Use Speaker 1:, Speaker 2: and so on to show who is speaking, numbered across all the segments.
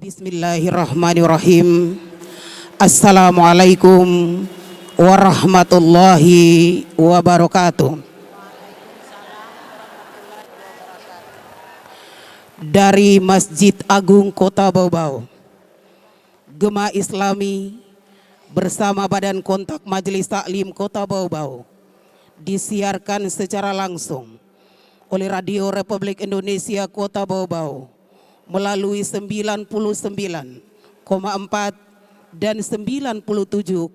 Speaker 1: Bismillahirrahmanirrahim. Assalamualaikum warahmatullahi wabarakatuh. Dari Masjid Agung Kota Bau-Bau, Gema Islami bersama Badan Kontak Majelis Taklim Kota Bau-Bau disiarkan secara langsung oleh Radio Republik Indonesia Kota Bau-Bau melalui 99,4 dan 97,8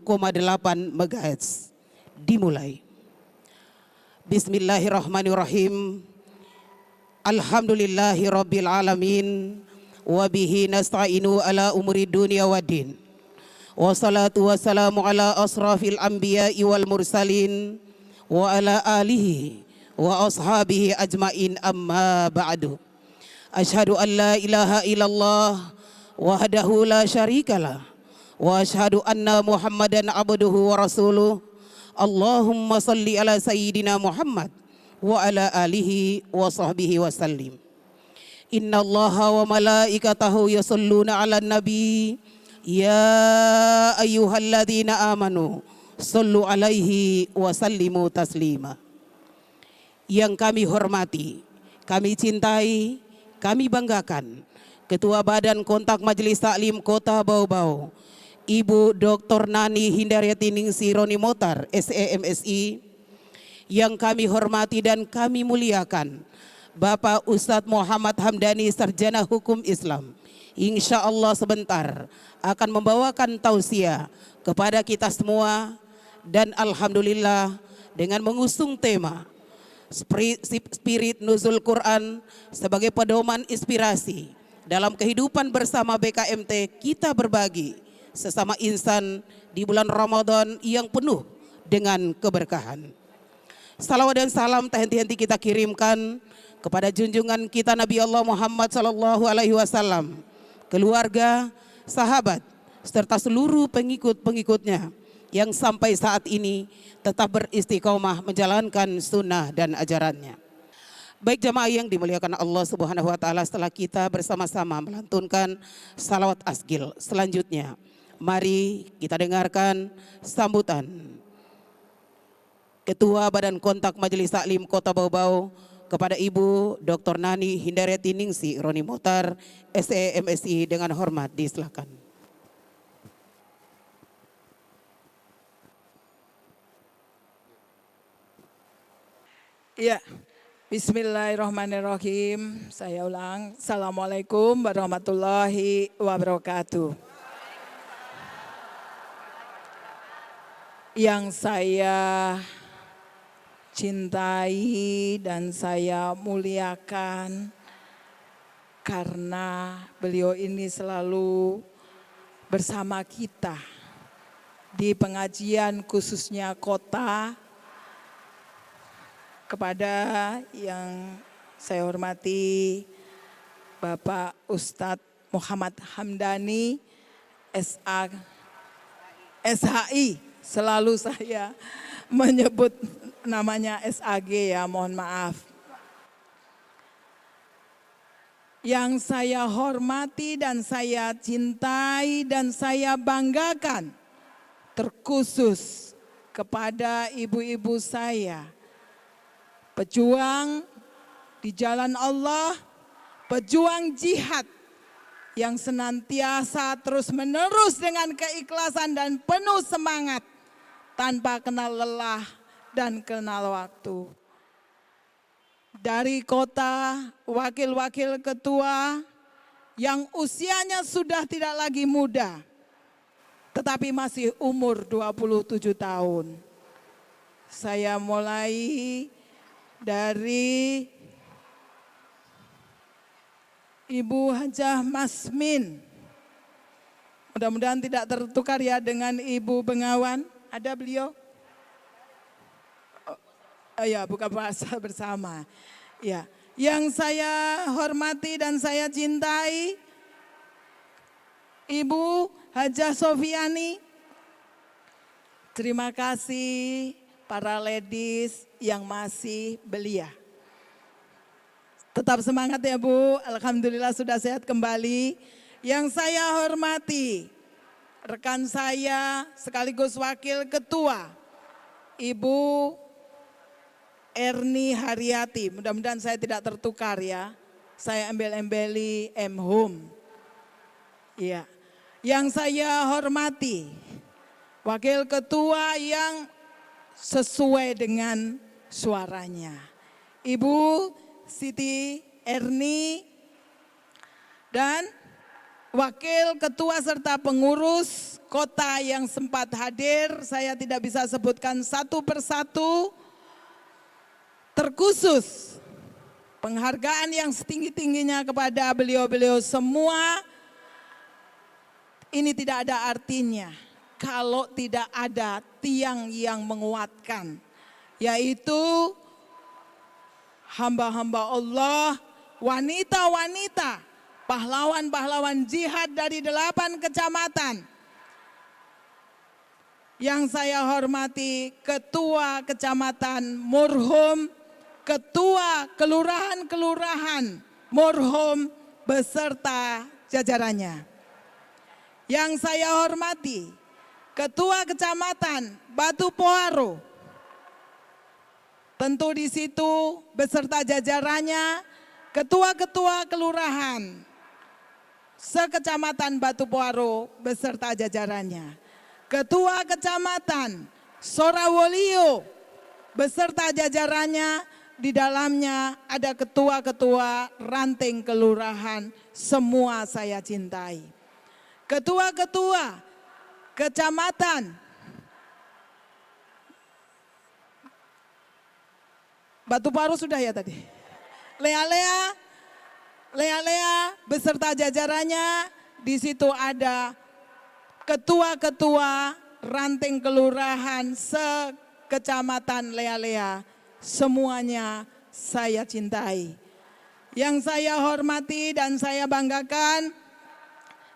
Speaker 1: MHz. Dimulai. Bismillahirrahmanirrahim. Alhamdulillahi rabbil alamin. Wabihi nasta'inu ala umuri dunia wa din. Wassalatu wassalamu ala asrafil anbiya'i wal mursalin. Wa ala alihi wa ashabihi ajmain amma ba'du. Asyhadu an la ilaha illallah wahdahu la syarikalah wa asyhadu anna Muhammadan abduhu wa rasuluh. Allahumma salli ala sayyidina Muhammad wa ala alihi wa sahbihi wa sallim. Inna allaha wa malaikatahu yusalluna ala nabi ya ayyuhalladzina amanu sallu alaihi wa sallimu taslima. Yang kami hormati, kami cintai, kami banggakan Ketua Badan Kontak Majelis Taklim Kota Bau-Bau, Ibu Dr. Nani Hindariati Ningsi Roni Motar, SEMSI. Yang kami hormati dan kami muliakan Bapak Ustadz Muhammad Hamdani, Sarjana Hukum Islam. Insya Allah sebentar akan membawakan tausiah kepada kita semua. Dan Alhamdulillah dengan mengusung tema Spirit Nuzul Quran sebagai pedoman inspirasi dalam kehidupan bersama BKMT, kita berbagi sesama insan di bulan Ramadan yang penuh dengan keberkahan. Salawat dan salam tak henti-henti kita kirimkan kepada junjungan kita Nabi Allah Muhammad SAW, keluarga, sahabat, serta seluruh pengikut-pengikutnya yang sampai saat ini tetap beristiqomah menjalankan sunnah dan ajarannya. Baik jamaah yang dimuliakan Allah Subhanahu wa taala, setelah kita bersama-sama melantunkan salawat asgil, selanjutnya mari kita dengarkan sambutan Ketua Badan Kontak Majelis Taklim Kota Bau-Bau kepada Ibu Dr. Nani Hindariati Ningsi Roni Motar, SEMSI, dengan hormat disilakan.
Speaker 2: Ya, bismillahirrahmanirrahim. Saya ulang. Assalamualaikum warahmatullahi wabarakatuh. Yang saya cintai dan saya muliakan karena beliau ini selalu bersama kita di pengajian khususnya kota. Kepada yang saya hormati Bapak Ustadz Muhammad Hamdani SHI, selalu saya menyebut namanya SAG ya, mohon maaf. Yang saya hormati dan saya cintai dan saya banggakan terkhusus kepada ibu-ibu saya, pejuang di jalan Allah, pejuang jihad yang senantiasa terus-menerus dengan keikhlasan dan penuh semangat tanpa kenal lelah dan kenal waktu. Dari kota, wakil-wakil ketua yang usianya sudah tidak lagi muda, tetapi masih umur 27 tahun. Saya mulai dari Ibu Hajah Masmin. Mudah-mudahan tidak tertukar ya dengan Ibu Bengawan. Ada beliau? Oh ya, buka puasa bersama. Ya, yang saya hormati dan saya cintai Ibu Hajah Sofiani. Terima kasih para ladies yang masih belia. Tetap semangat ya Bu, alhamdulillah sudah sehat kembali. Yang saya hormati rekan saya sekaligus wakil ketua Ibu Erni Haryati, mudah-mudahan saya tidak tertukar ya. Saya embel-embeli M-Hum. Iya. Yang saya hormati, wakil ketua yang sesuai dengan suaranya. Ibu Siti Erni dan wakil ketua serta pengurus kota yang sempat hadir, saya tidak bisa sebutkan satu persatu. Terkhusus penghargaan yang setinggi-tingginya kepada beliau-beliau semua. Ini tidak ada artinya kalau tidak ada tiang yang menguatkan, yaitu hamba-hamba Allah, wanita-wanita, pahlawan-pahlawan jihad dari 8 kecamatan. Yang saya hormati Ketua Kecamatan Murhum, Ketua Kelurahan-Kelurahan Murhum beserta jajarannya. Yang saya hormati Ketua Kecamatan Batu Poaro, tentu di situ beserta jajarannya ketua-ketua kelurahan sekecamatan Batu Poaro beserta jajarannya. Ketua Kecamatan Sorawolio beserta jajarannya, di dalamnya ada ketua-ketua ranting kelurahan, semua saya cintai. Ketua-ketua Kecamatan Batu Poaro sudah ya tadi. Lea beserta jajarannya, di situ ada ketua-ketua ranting kelurahan sekecamatan Lea, semuanya saya cintai. Yang saya hormati dan saya banggakan,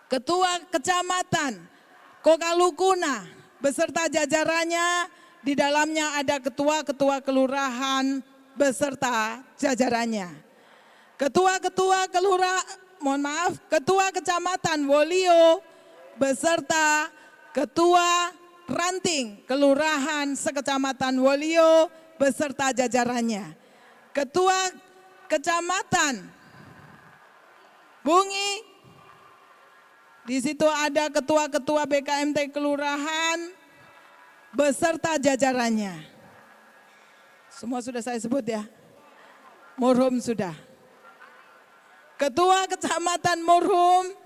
Speaker 2: Ketua Kecamatan Kokalukuna beserta jajarannya, di dalamnya ada ketua-ketua kelurahan beserta jajarannya. Ketua Kecamatan Wolio beserta ketua ranting kelurahan sekecamatan Wolio beserta jajarannya. Ketua Kecamatan Bungi, di situ ada ketua-ketua BKMT kelurahan beserta jajarannya. Semua sudah saya sebut ya. Murhum sudah. Ketua Kecamatan Murhum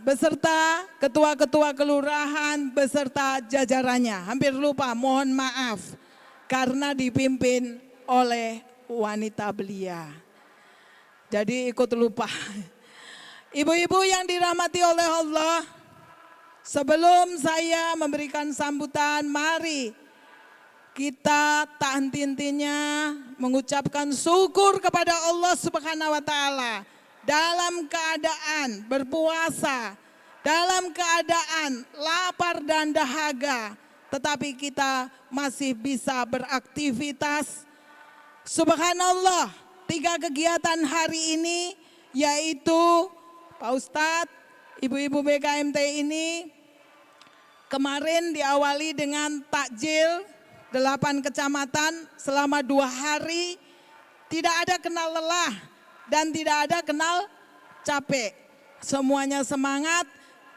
Speaker 2: beserta ketua-ketua kelurahan beserta jajarannya. Hampir lupa, mohon maaf karena dipimpin oleh wanita belia. Jadi ikut lupa. Ibu-ibu yang dirahmati oleh Allah, sebelum saya memberikan sambutan, mari kita tak henti-hentinya mengucapkan syukur kepada Allah Subhanahu wa Ta'ala. Dalam keadaan berpuasa, dalam keadaan lapar dan dahaga, tetapi kita masih bisa beraktivitas. Subhanallah, 3 kegiatan hari ini, yaitu Pak Ustadz, ibu-ibu BKMT ini kemarin diawali dengan takjil 8 kecamatan selama 2 hari, tidak ada kenal lelah dan tidak ada kenal capek. Semuanya semangat,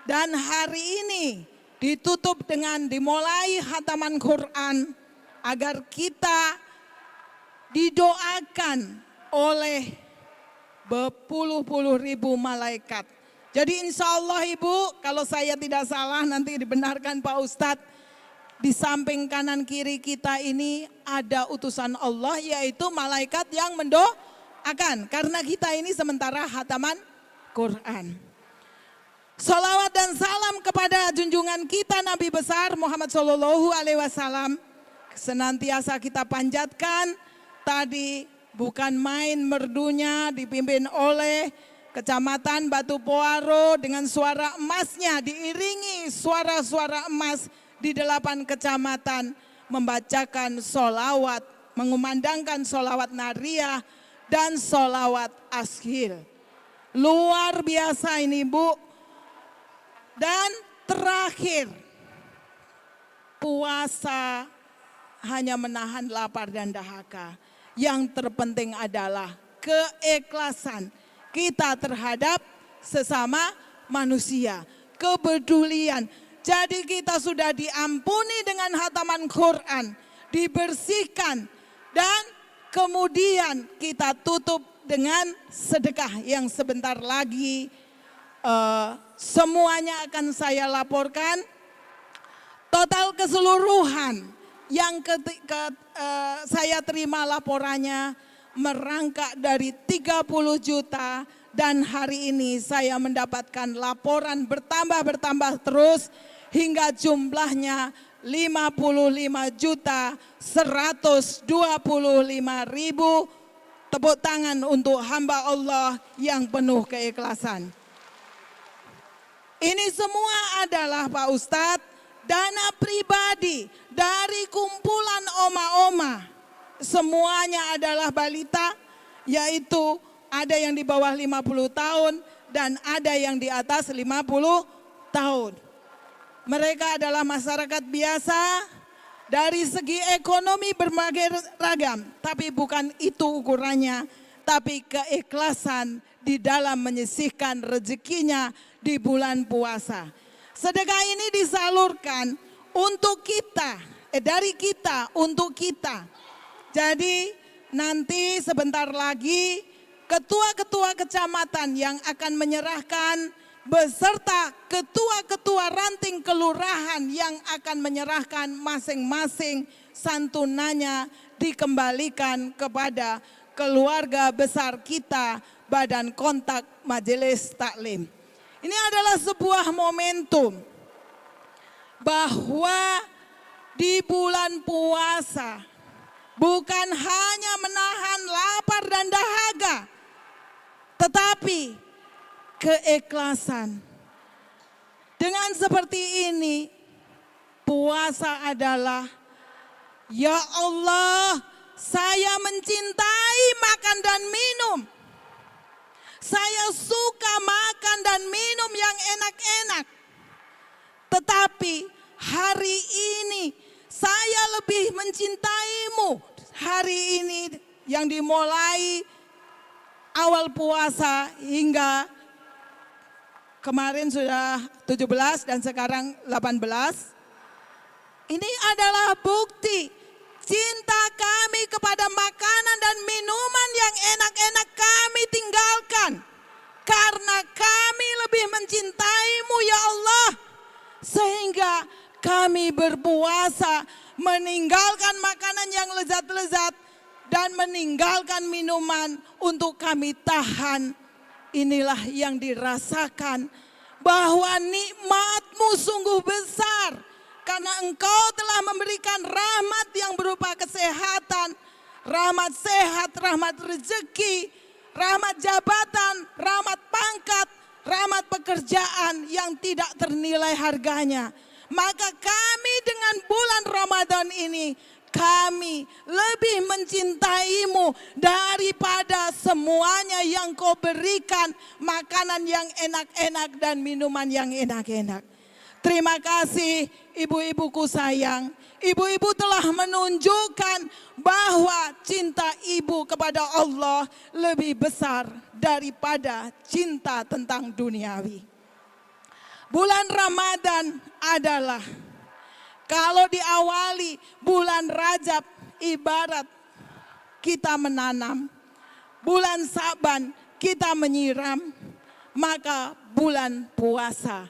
Speaker 2: dan hari ini ditutup dengan dimulai khataman Quran agar kita didoakan oleh berpuluh-puluh ribu malaikat. Jadi insya Allah Ibu, kalau saya tidak salah nanti dibenarkan Pak Ustadz, di samping kanan kiri kita ini ada utusan Allah, yaitu malaikat yang mendoakan. Karena kita ini sementara khataman Quran. Salawat dan salam kepada junjungan kita Nabi besar Muhammad SAW senantiasa kita panjatkan. Tadi bukan main merdunya, dipimpin oleh Kecamatan Batu Poaro dengan suara emasnya, diiringi suara-suara emas di 8 kecamatan, membacakan sholawat, mengumandangkan sholawat nariyah dan sholawat ashil. Luar biasa ini Bu. Dan terakhir, puasa hanya menahan lapar dan dahaga. Yang terpenting adalah keikhlasan kita terhadap sesama manusia, kepedulian. Jadi kita sudah diampuni dengan hataman Quran, dibersihkan, dan kemudian kita tutup dengan sedekah yang sebentar lagi semuanya akan saya laporkan. Total keseluruhan yang saya terima laporannya merangkak dari 30 juta, dan hari ini saya mendapatkan laporan bertambah terus hingga jumlahnya 55.125.000. Tepuk tangan untuk hamba Allah yang penuh keikhlasan. Ini semua adalah Pak Ustadz dana pribadi dari kumpulan oma-oma. Semuanya adalah balita, yaitu ada yang di bawah 50 tahun dan ada yang di atas 50 tahun. Mereka adalah masyarakat biasa, dari segi ekonomi berbagai ragam, tapi bukan itu ukurannya, tapi keikhlasan di dalam menyisihkan rezekinya di bulan puasa. Sedekah ini disalurkan untuk kita, dari kita untuk kita. Jadi nanti sebentar lagi ketua-ketua kecamatan yang akan menyerahkan beserta ketua-ketua ranting kelurahan yang akan menyerahkan masing-masing santunannya dikembalikan kepada keluarga besar kita, Badan Kontak Majelis Taklim. Ini adalah sebuah momentum bahwa di bulan puasa bukan hanya menahan lapar dan dahaga, tetapi keikhlasan. Dengan seperti ini, puasa adalah, ya Allah, saya mencintai makan dan minum. Saya suka makan dan minum yang enak-enak. Tetapi hari ini saya lebih mencintaimu. Hari ini yang dimulai awal puasa hingga kemarin sudah 17 dan sekarang 18. Ini adalah bukti cinta kami kepada makanan dan minuman yang enak-enak kami tinggalkan. Karena kami lebih mencintaimu ya Allah. Sehingga kami berpuasa meninggalkan makanan yang lezat-lezat dan meninggalkan minuman untuk kami tahan. Inilah yang dirasakan bahwa nikmat-Mu sungguh besar. Karena Engkau telah memberikan rahmat yang berupa kesehatan, rahmat sehat, rahmat rezeki, rahmat jabatan, rahmat pangkat, rahmat pekerjaan yang tidak ternilai harganya. Maka kami dengan bulan Ramadan ini, kami lebih mencintaimu daripada semuanya yang Kau berikan, makanan yang enak-enak dan minuman yang enak-enak. Terima kasih ibu-ibuku sayang. Ibu-ibu telah menunjukkan bahwa cinta ibu kepada Allah lebih besar daripada cinta tentang duniawi. Bulan Ramadan adalah, kalau diawali bulan Rajab ibarat kita menanam, bulan Saban kita menyiram, maka bulan puasa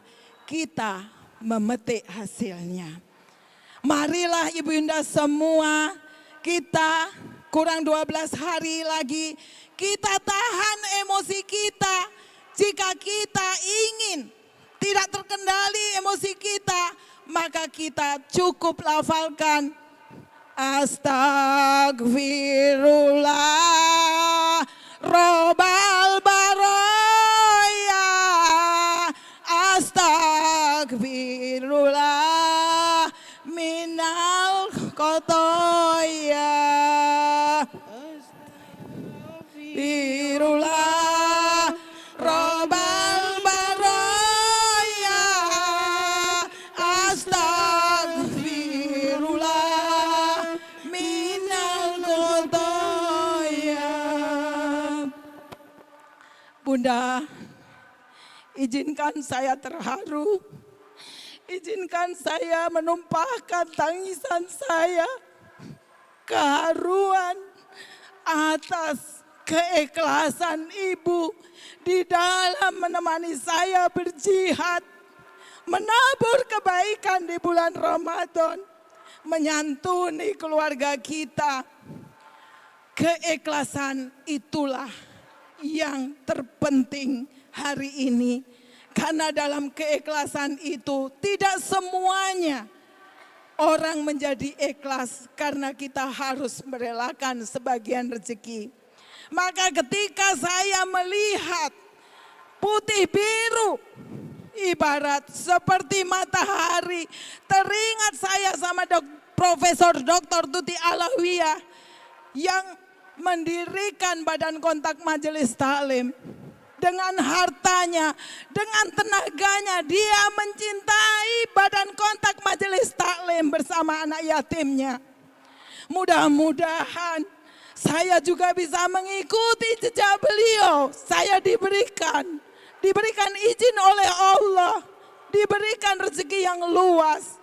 Speaker 2: kita memetik hasilnya. Marilah ibu indah semua, kita kurang 12 hari lagi, kita tahan emosi kita. Jika kita ingin tidak terkendali emosi kita, maka kita cukup lafalkan Astagfirullah Robal baroya. Astagfirullah minal kotoya. Astagfirullah Robal baroya. Astagfirullah minal kotoya. Bunda, izinkan saya terharu, izinkan saya menumpahkan tangisan saya, keharuan atas keikhlasan Ibu di dalam menemani saya berjihad, menabur kebaikan di bulan Ramadan, menyantuni keluarga kita. Keikhlasan itulah yang terpenting hari ini. Karena dalam keikhlasan itu tidak semuanya orang menjadi ikhlas, karena kita harus merelakan sebagian rezeki. Maka ketika saya melihat putih biru ibarat seperti matahari, teringat saya sama Profesor Dr. Tuti Alawiyah yang mendirikan Badan Kontak Majelis Taklim. Dengan hartanya, dengan tenaganya, dia mencintai Badan Kontak Majelis Taklim bersama anak yatimnya. Mudah-mudahan saya juga bisa mengikuti jejak beliau. Saya diberikan izin oleh Allah, diberikan rezeki yang luas,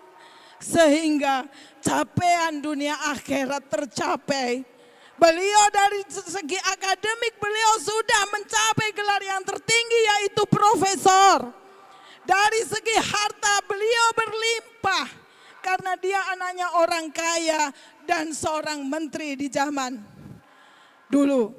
Speaker 2: sehingga capaian dunia akhirat tercapai. Beliau dari segi akademik, beliau sudah mencapai gelar yang tertinggi, yaitu profesor. Dari segi harta beliau berlimpah karena dia anaknya orang kaya dan seorang menteri di zaman dulu.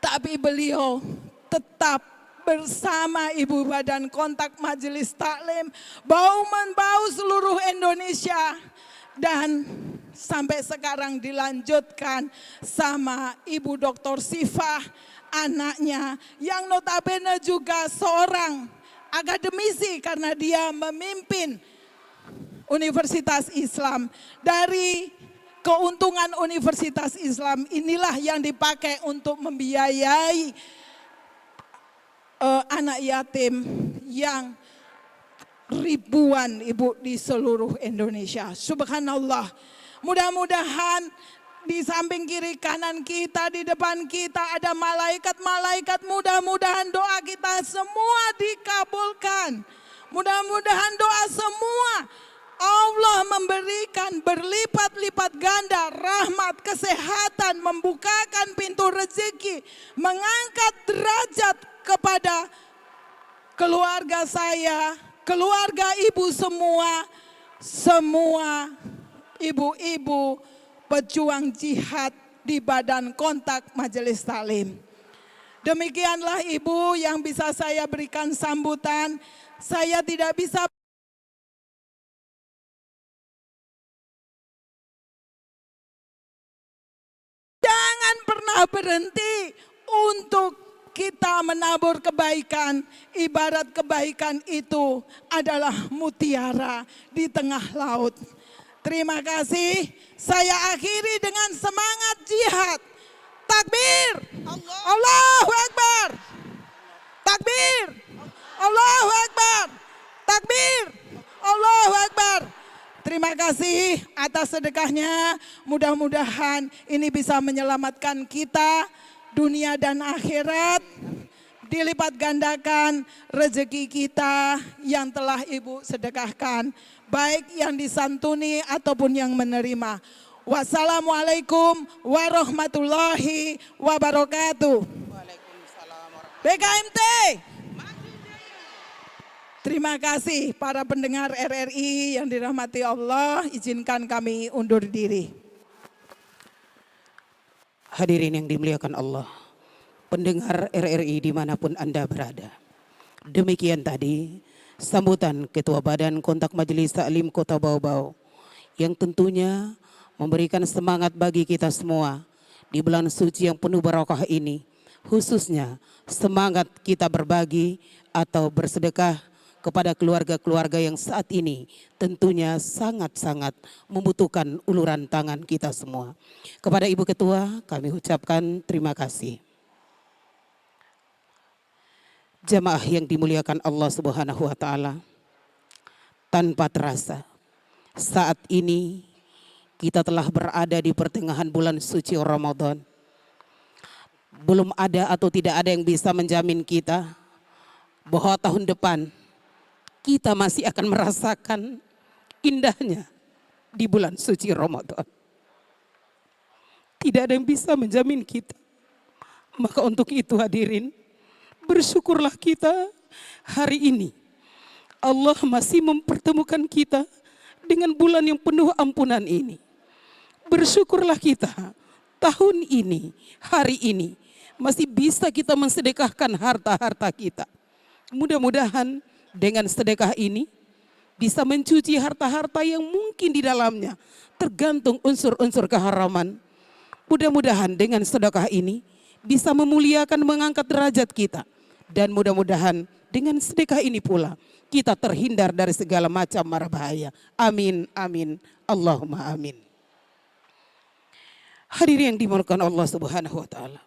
Speaker 2: Tapi beliau tetap bersama Ibu Badan Kontak Majelis Taklim, bau-membau seluruh Indonesia, dan sampai sekarang dilanjutkan sama Ibu Dr. Sifah, anaknya yang notabene juga seorang akademisi karena dia memimpin Universitas Islam. Dari keuntungan Universitas Islam inilah yang dipakai untuk membiayai anak yatim yang ribuan ibu di seluruh Indonesia. Subhanallah. Mudah-mudahan di samping kiri kanan kita, di depan kita ada malaikat-malaikat. Mudah-mudahan doa kita semua dikabulkan. Mudah-mudahan doa semua Allah memberikan berlipat-lipat ganda rahmat, kesehatan, membukakan pintu rezeki, mengangkat derajat kepada keluarga saya, keluarga ibu semua ibu-ibu pejuang jihad di Badan Kontak Majelis Taklim. Demikianlah Ibu yang bisa saya berikan sambutan. Saya tidak bisa jangan pernah berhenti untuk kita menabur kebaikan. Ibarat kebaikan itu adalah mutiara di tengah laut. Terima kasih. Saya akhiri dengan semangat jihad. Takbir. Allahu Akbar. Takbir. Allahu Akbar. Takbir. Allahu Akbar. Terima kasih atas sedekahnya. Mudah-mudahan ini bisa menyelamatkan kita dunia dan akhirat. Dilipat gandakan rezeki kita yang telah Ibu sedekahkan, baik yang disantuni ataupun yang menerima. Wassalamualaikum warahmatullahi wabarakatuh. BKMT. Terima kasih para pendengar RRI yang dirahmati Allah. Izinkan kami undur diri.
Speaker 1: Hadirin yang dimuliakan Allah, pendengar RRI dimanapun Anda berada. Demikian tadi sambutan Ketua Badan Kontak Majelis Taklim Kota Bau-Bau yang tentunya memberikan semangat bagi kita semua di bulan suci yang penuh barokah ini, khususnya semangat kita berbagi atau bersedekah kepada keluarga-keluarga yang saat ini tentunya sangat-sangat membutuhkan uluran tangan kita semua. Kepada Ibu Ketua kami ucapkan terima kasih. Jamaah yang dimuliakan Allah Subhanahu wa taala, tanpa terasa saat ini kita telah berada di pertengahan bulan suci Ramadan. Belum ada atau tidak ada yang bisa menjamin kita bahwa tahun depan kita masih akan merasakan indahnya di bulan suci Ramadan. Tidak ada yang bisa menjamin kita. Maka untuk itu hadirin, bersyukurlah kita hari ini Allah masih mempertemukan kita dengan bulan yang penuh ampunan ini. Bersyukurlah kita tahun ini, hari ini masih bisa kita mensedekahkan harta-harta kita. Mudah-mudahan dengan sedekah ini bisa mencuci harta-harta yang mungkin di dalamnya tergantung unsur-unsur keharaman. Mudah-mudahan dengan sedekah ini bisa memuliakan, mengangkat derajat kita. Dan mudah-mudahan dengan sedekah ini pula kita terhindar dari segala macam mara bahaya. Amin, amin, Allahumma amin. Hadirin yang dimuliakan Allah Subhanahu wa taala.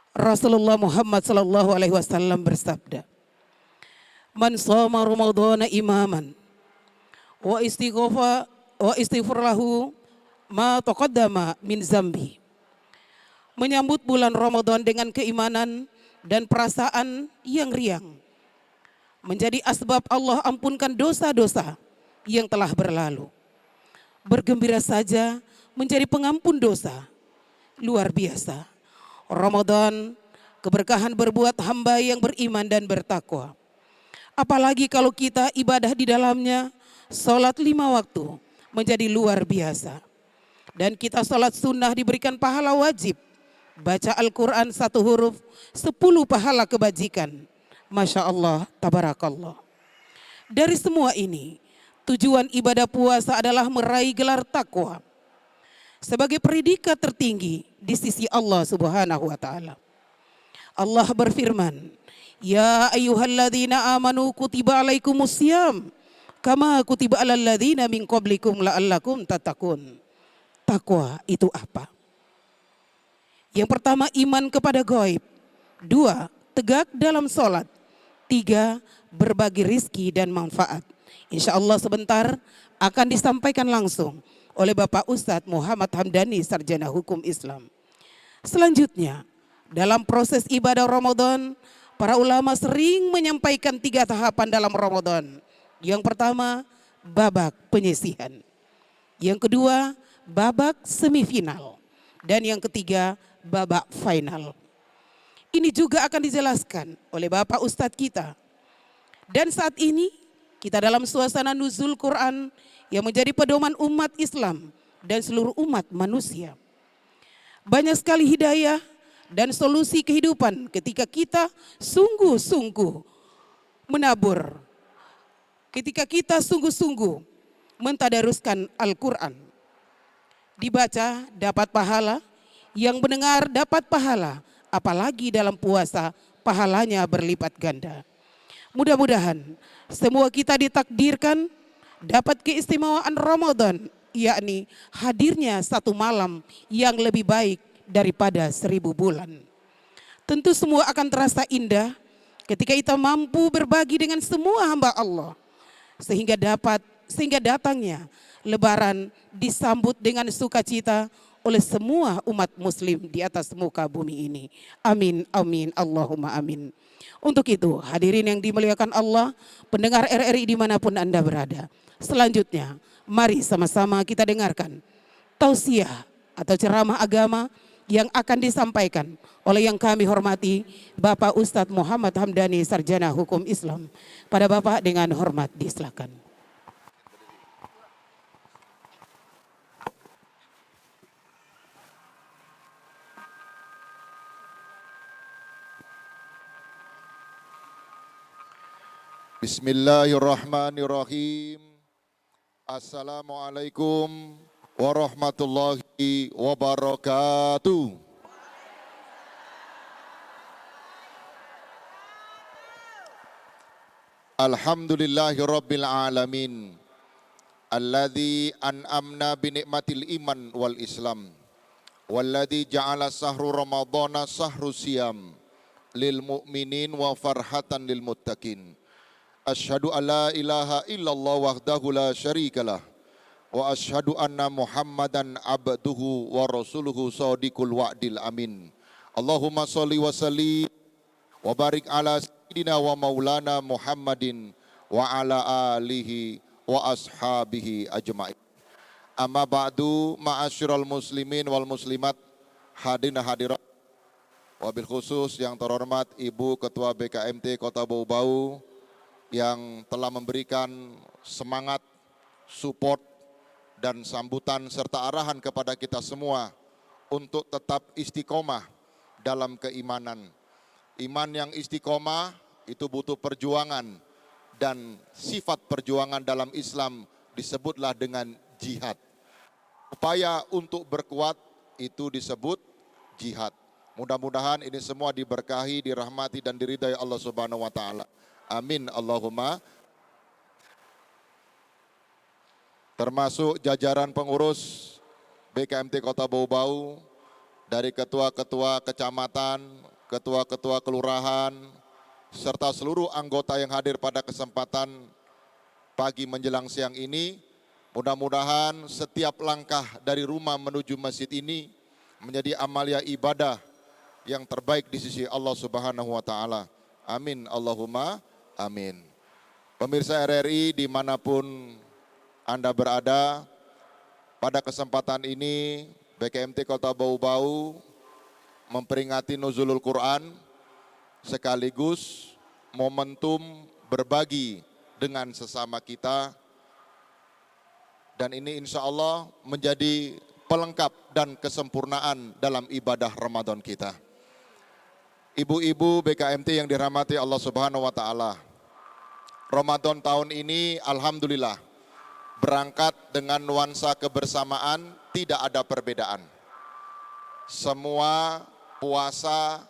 Speaker 1: Rasulullah Muhammad sallallahu alaihi wasallam bersabda, "Man shoma Ramadhana imaman wa istighfar lahu ma taqaddama min zambi." Menyambut bulan Ramadan dengan keimanan dan perasaan yang riang menjadi asbab Allah ampunkan dosa-dosa yang telah berlalu. Bergembira saja menjadi pengampun dosa. Luar biasa. Ramadan, keberkahan berbuat hamba yang beriman dan bertakwa. Apalagi kalau kita ibadah di dalamnya, sholat 5 waktu menjadi luar biasa. Dan kita sholat sunnah diberikan pahala wajib. Baca Al-Quran 1 huruf, 10 pahala kebajikan. Masya Allah, tabarakallah. Dari semua ini, tujuan ibadah puasa adalah meraih gelar takwa sebagai predikat tertinggi di sisi Allah Subhanahu wa taala. Allah berfirman, "Ya ayyuhalladzina amanu kutiba alaikumusiyam kama kutiba alal ladzina min qablikum la'allakum tattaqun." Takwa itu apa? Yang pertama, iman kepada gaib. 2, tegak dalam sholat. 3, berbagi rizki dan manfaat. Insya Allah sebentar akan disampaikan langsung oleh Bapak Ustadz Muhammad Hamdani, Sarjana Hukum Islam. Selanjutnya, dalam proses ibadah Ramadan, para ulama sering menyampaikan 3 tahapan dalam Ramadan. Yang pertama, babak penyisihan. Yang kedua, babak semifinal. Dan yang ketiga, babak final. Ini juga akan dijelaskan oleh Bapak Ustadz kita. Dan saat ini kita dalam suasana nuzul Quran yang menjadi pedoman umat Islam dan seluruh umat manusia. Banyak sekali hidayah dan solusi kehidupan ketika kita sungguh-sungguh menabur. Ketika kita sungguh-sungguh mentadaruskan Al-Quran. Dibaca dapat pahala, yang mendengar dapat pahala, apalagi dalam puasa pahalanya berlipat ganda. Mudah-mudahan semua kita ditakdirkan dapat keistimewaan Ramadan, yakni hadirnya 1 malam yang lebih baik daripada 1000 bulan. Tentu semua akan terasa indah ketika kita mampu berbagi dengan semua hamba Allah, sehingga datangnya Lebaran disambut dengan sukacita oleh semua umat muslim di atas muka bumi ini. Amin, amin, Allahumma amin. Untuk itu hadirin yang dimuliakan Allah, pendengar RRI dimanapun Anda berada. Selanjutnya mari sama-sama kita dengarkan tausiah atau ceramah agama yang akan disampaikan oleh yang kami hormati Bapak Ustadz Muhammad Hamdani, Sarjana Hukum Islam. Pada Bapak dengan hormat disilakan.
Speaker 3: Bismillahirrahmanirrahim. Assalamualaikum warahmatullahi wabarakatuh. Alhamdulillahi rabbil alamin. Alladzi an'amna binikmatil iman wal islam. Walladzi ja'ala sahru ramadhana sahru siyam. Lil mu'minin wa farhatan lil muttaqin. Asyhadu an la ilaha illallah wahdahu la syarikalah. Wa asyhadu anna Muhammadan abduhu wa rasuluhu shadiqul wa'dil amin. Allahumma sholli wa sallim wa barik ala sayyidina wa maulana Muhammadin wa ala alihi wa ashabihi ajma'in. Amma ba'du, ma'asyiral muslimin wal muslimat, hadirin hadirat, wabil khusus yang terhormat Ibu Ketua BKMT Kota Bau-Bau yang telah memberikan semangat, support, dan sambutan serta arahan kepada kita semua untuk tetap istiqomah dalam keimanan. Iman yang istiqomah itu butuh perjuangan, dan sifat perjuangan dalam Islam disebutlah dengan jihad. Upaya untuk berkuat itu disebut jihad. Mudah-mudahan ini semua diberkahi, dirahmati, dan diridai Allah Subhanahu wa Ta'ala. Amin Allahumma. Termasuk jajaran pengurus BKMT Kota Bau-Bau, dari ketua-ketua kecamatan, ketua-ketua kelurahan, serta seluruh anggota yang hadir pada kesempatan pagi menjelang siang ini. Mudah-mudahan setiap langkah dari rumah menuju masjid ini menjadi amalia ibadah yang terbaik di sisi Allah Subhanahu wa Ta'ala. Amin Allahumma amin. Pemirsa RRI dimanapun Anda berada, pada kesempatan ini BKMT Kota Bau-Bau memperingati Nuzulul Quran sekaligus momentum berbagi dengan sesama kita, dan ini insya Allah menjadi pelengkap dan kesempurnaan dalam ibadah Ramadan kita. Ibu-ibu BKMT yang dirahmati Allah Subhanahu wa Ta'ala, Ramadan tahun ini alhamdulillah berangkat dengan nuansa kebersamaan, tidak ada perbedaan. Semua puasa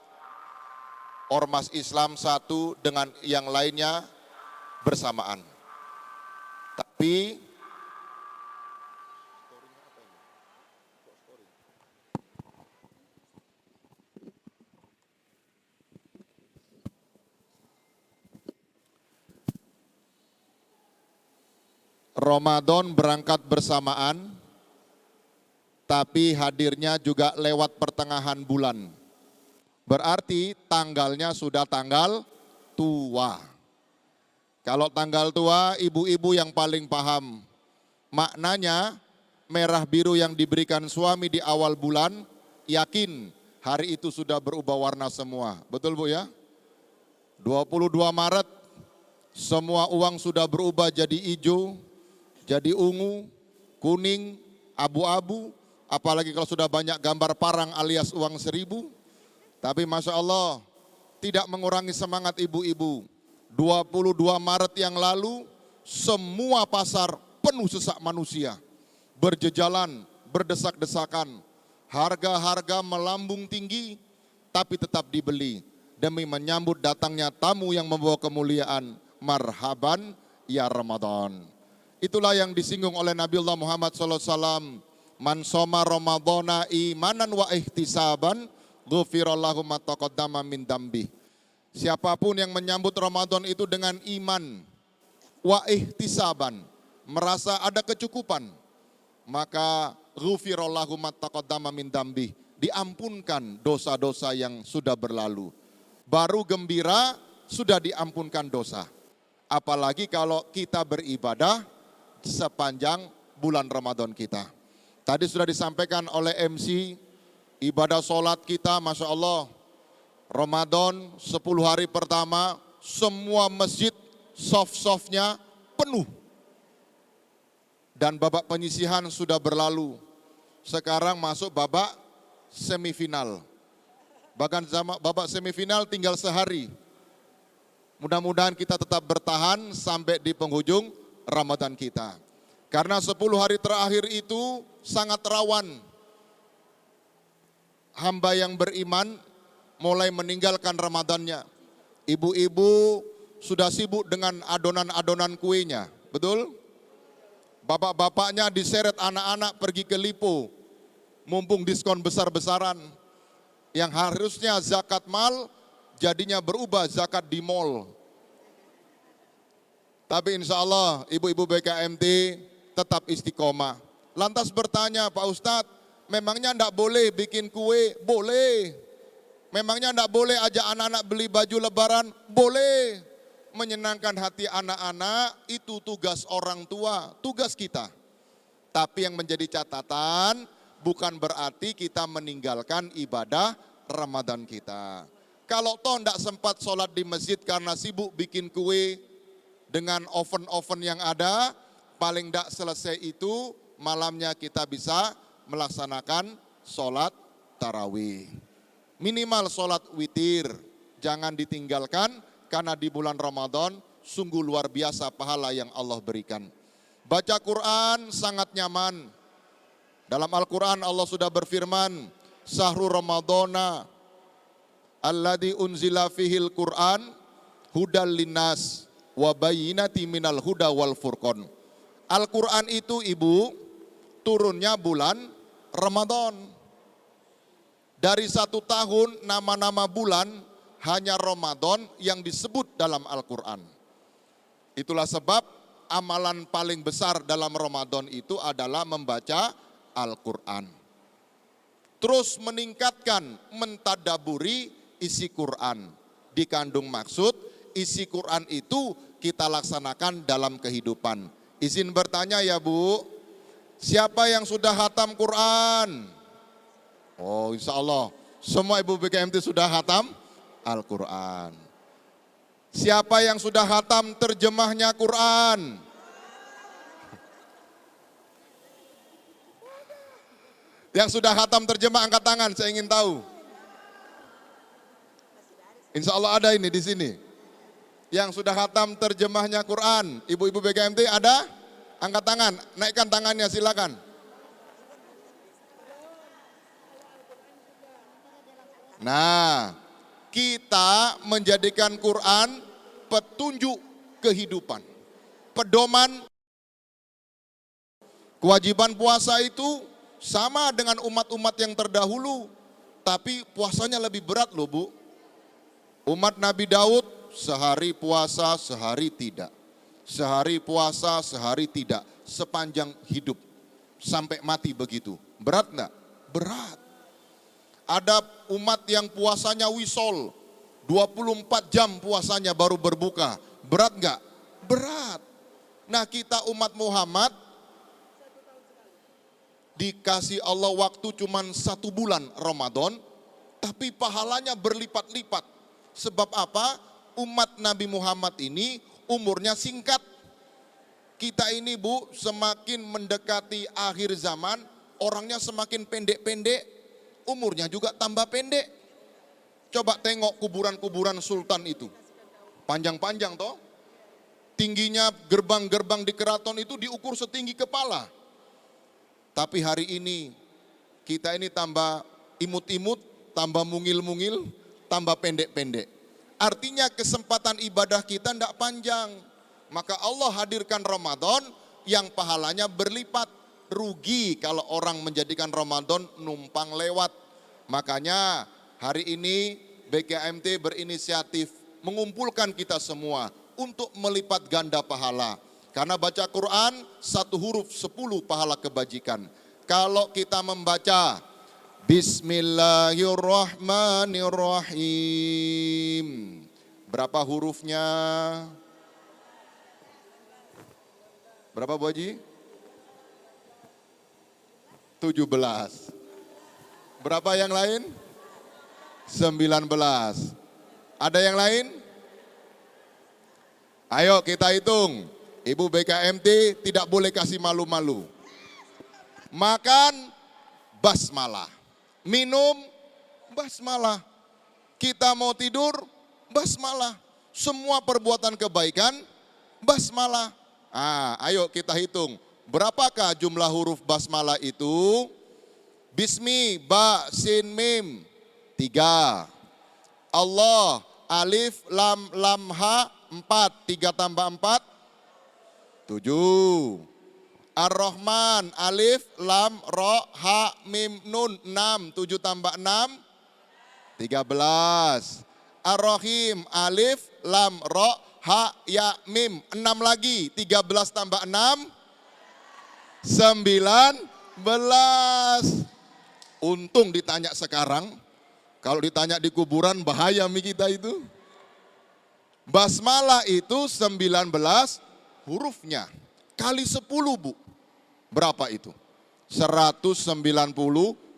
Speaker 3: ormas Islam satu dengan yang lainnya bersamaan. Tapi Ramadan berangkat bersamaan, tapi hadirnya juga lewat pertengahan bulan. Berarti tanggalnya sudah tanggal tua. Kalau tanggal tua, ibu-ibu yang paling paham. Maknanya merah biru yang diberikan suami di awal bulan, yakin hari itu sudah berubah warna semua. Betul Bu ya? 22 Maret, semua uang sudah berubah jadi hijau, jadi ungu, kuning, abu-abu, apalagi kalau sudah banyak gambar parang alias uang 1000. Tapi Masya Allah, tidak mengurangi semangat ibu-ibu. 22 Maret yang lalu, semua pasar penuh sesak manusia. Berjejalan, berdesak-desakan. Harga-harga melambung tinggi, tapi tetap dibeli. Demi menyambut datangnya tamu yang membawa kemuliaan. Marhaban ya Ramadan. Itulah yang disinggung oleh Nabiullah Muhammad SAW. Man soma Ramadhana imanan wa ihtisaban, ghufirallahu ma taqaddama min dambi. Siapapun yang menyambut Ramadan itu dengan iman, wa ihtisaban, merasa ada kecukupan, maka ghufirallahu ma taqaddama min dambi, diampunkan dosa-dosa yang sudah berlalu. Baru gembira sudah diampunkan dosa. Apalagi kalau kita beribadah sepanjang bulan Ramadan kita. Tadi sudah disampaikan oleh MC, ibadah sholat kita Masya Allah, Ramadan 10 hari pertama, semua masjid soft-softnya penuh. Dan babak penyisihan sudah berlalu. Sekarang masuk babak semifinal. Bahkan babak semifinal tinggal sehari. Mudah-mudahan kita tetap bertahan sampai di penghujung Ramadan kita. Karena 10 hari terakhir itu sangat rawan hamba yang beriman mulai meninggalkan Ramadannya. Ibu-ibu sudah sibuk dengan adonan-adonan kuenya, betul? Bapak-bapaknya diseret anak-anak pergi ke Lipo, mumpung diskon besar-besaran. Yang harusnya zakat mal, jadinya berubah zakat di mall. Tapi insya Allah ibu-ibu BKMT tetap istiqomah. Lantas bertanya, Pak Ustadz, memangnya enggak boleh bikin kue? Boleh. Memangnya enggak boleh ajak anak-anak beli baju lebaran? Boleh. Menyenangkan hati anak-anak itu tugas orang tua, tugas kita. Tapi yang menjadi catatan bukan berarti kita meninggalkan ibadah Ramadan kita. Kalau toh enggak sempat sholat di masjid karena sibuk bikin kue dengan oven-oven yang ada, paling enggak selesai itu malamnya kita bisa melaksanakan sholat tarawih. Minimal sholat witir, jangan ditinggalkan karena di bulan Ramadan sungguh luar biasa pahala yang Allah berikan. Baca Quran sangat nyaman. Dalam Al-Quran Allah sudah berfirman, Sahru Ramadana alladzi unzila fihil Quran hudal linnas wa bayyinati minal huda wal furqan. Al-Quran itu ibu turunnya bulan Ramadan. Dari 1 tahun nama-nama bulan hanya Ramadan yang disebut dalam Al-Quran. Itulah sebab amalan paling besar dalam Ramadan itu adalah membaca Al-Quran. Terus meningkatkan, mentadaburi isi Quran. Dikandung maksud, isi Quran itu kita laksanakan dalam kehidupan. Izin bertanya ya Bu, siapa yang sudah hatam Quran? Oh insya Allah, semua ibu BKMT sudah hatam Al-Quran. Siapa yang sudah hatam terjemahnya Quran? Yang sudah hatam terjemah angkat tangan, saya ingin tahu. Insya Allah ada ini di sini. Yang sudah hatam terjemahnya Quran, ibu-ibu BKMT ada? Angkat tangan, naikkan tangannya silakan. Nah, kita menjadikan Quran petunjuk kehidupan, pedoman. Kewajiban puasa itu sama dengan umat-umat yang terdahulu, tapi puasanya lebih berat loh Bu. Umat Nabi Daud sehari puasa, sehari tidak. Sehari puasa, sehari tidak. Sepanjang hidup, sampai mati begitu. Berat enggak? Berat. Ada umat yang puasanya wisol, 24 jam puasanya baru berbuka. Berat enggak? Berat. Nah kita umat Muhammad, dikasih Allah waktu cuman 1 bulan Ramadan, tapi pahalanya berlipat-lipat. Sebab apa? Umat Nabi Muhammad ini umurnya singkat. Kita ini Bu, semakin mendekati akhir zaman, orangnya semakin pendek-pendek, umurnya juga tambah pendek. Coba tengok kuburan-kuburan sultan itu. Panjang-panjang toh. Tingginya gerbang-gerbang di keraton itu diukur setinggi kepala. Tapi hari ini, kita ini tambah imut-imut, tambah mungil-mungil, tambah pendek-pendek. Artinya kesempatan ibadah kita tidak panjang. Maka Allah hadirkan Ramadan yang pahalanya berlipat. Rugi kalau orang menjadikan Ramadan numpang lewat. Makanya hari ini BKMT berinisiatif mengumpulkan kita semua untuk melipat ganda pahala. Karena baca Quran 1 huruf 10 pahala kebajikan. Kalau kita membaca Bismillahirrahmanirrahim. Berapa hurufnya? Berapa Bu Haji? 17. Berapa yang lain? 19. Ada yang lain? Ayo kita hitung. Ibu BKMT tidak boleh kasih malu-malu. Makan basmalah. Minum basmalah. Kita mau tidur basmalah. Semua perbuatan kebaikan basmalah. Ayo kita hitung. Berapakah jumlah huruf basmalah itu? Bismi, ba, sin, mim. 3. Allah, alif, lam, lam, ha. 4. 3 tambah 4. 7. Ar-Rahman, alif, lam, ro, ha, mim, nun. 6. 7 tambah 6. 13. Ar-Rahim, alif, lam, ro, ha, ya, mim. 6 lagi. 13 tambah 6. 19. Untung ditanya sekarang. Kalau ditanya di kuburan bahaya mi kita itu. Basmalah itu 19 hurufnya. Kali 10 Bu. Berapa itu? 190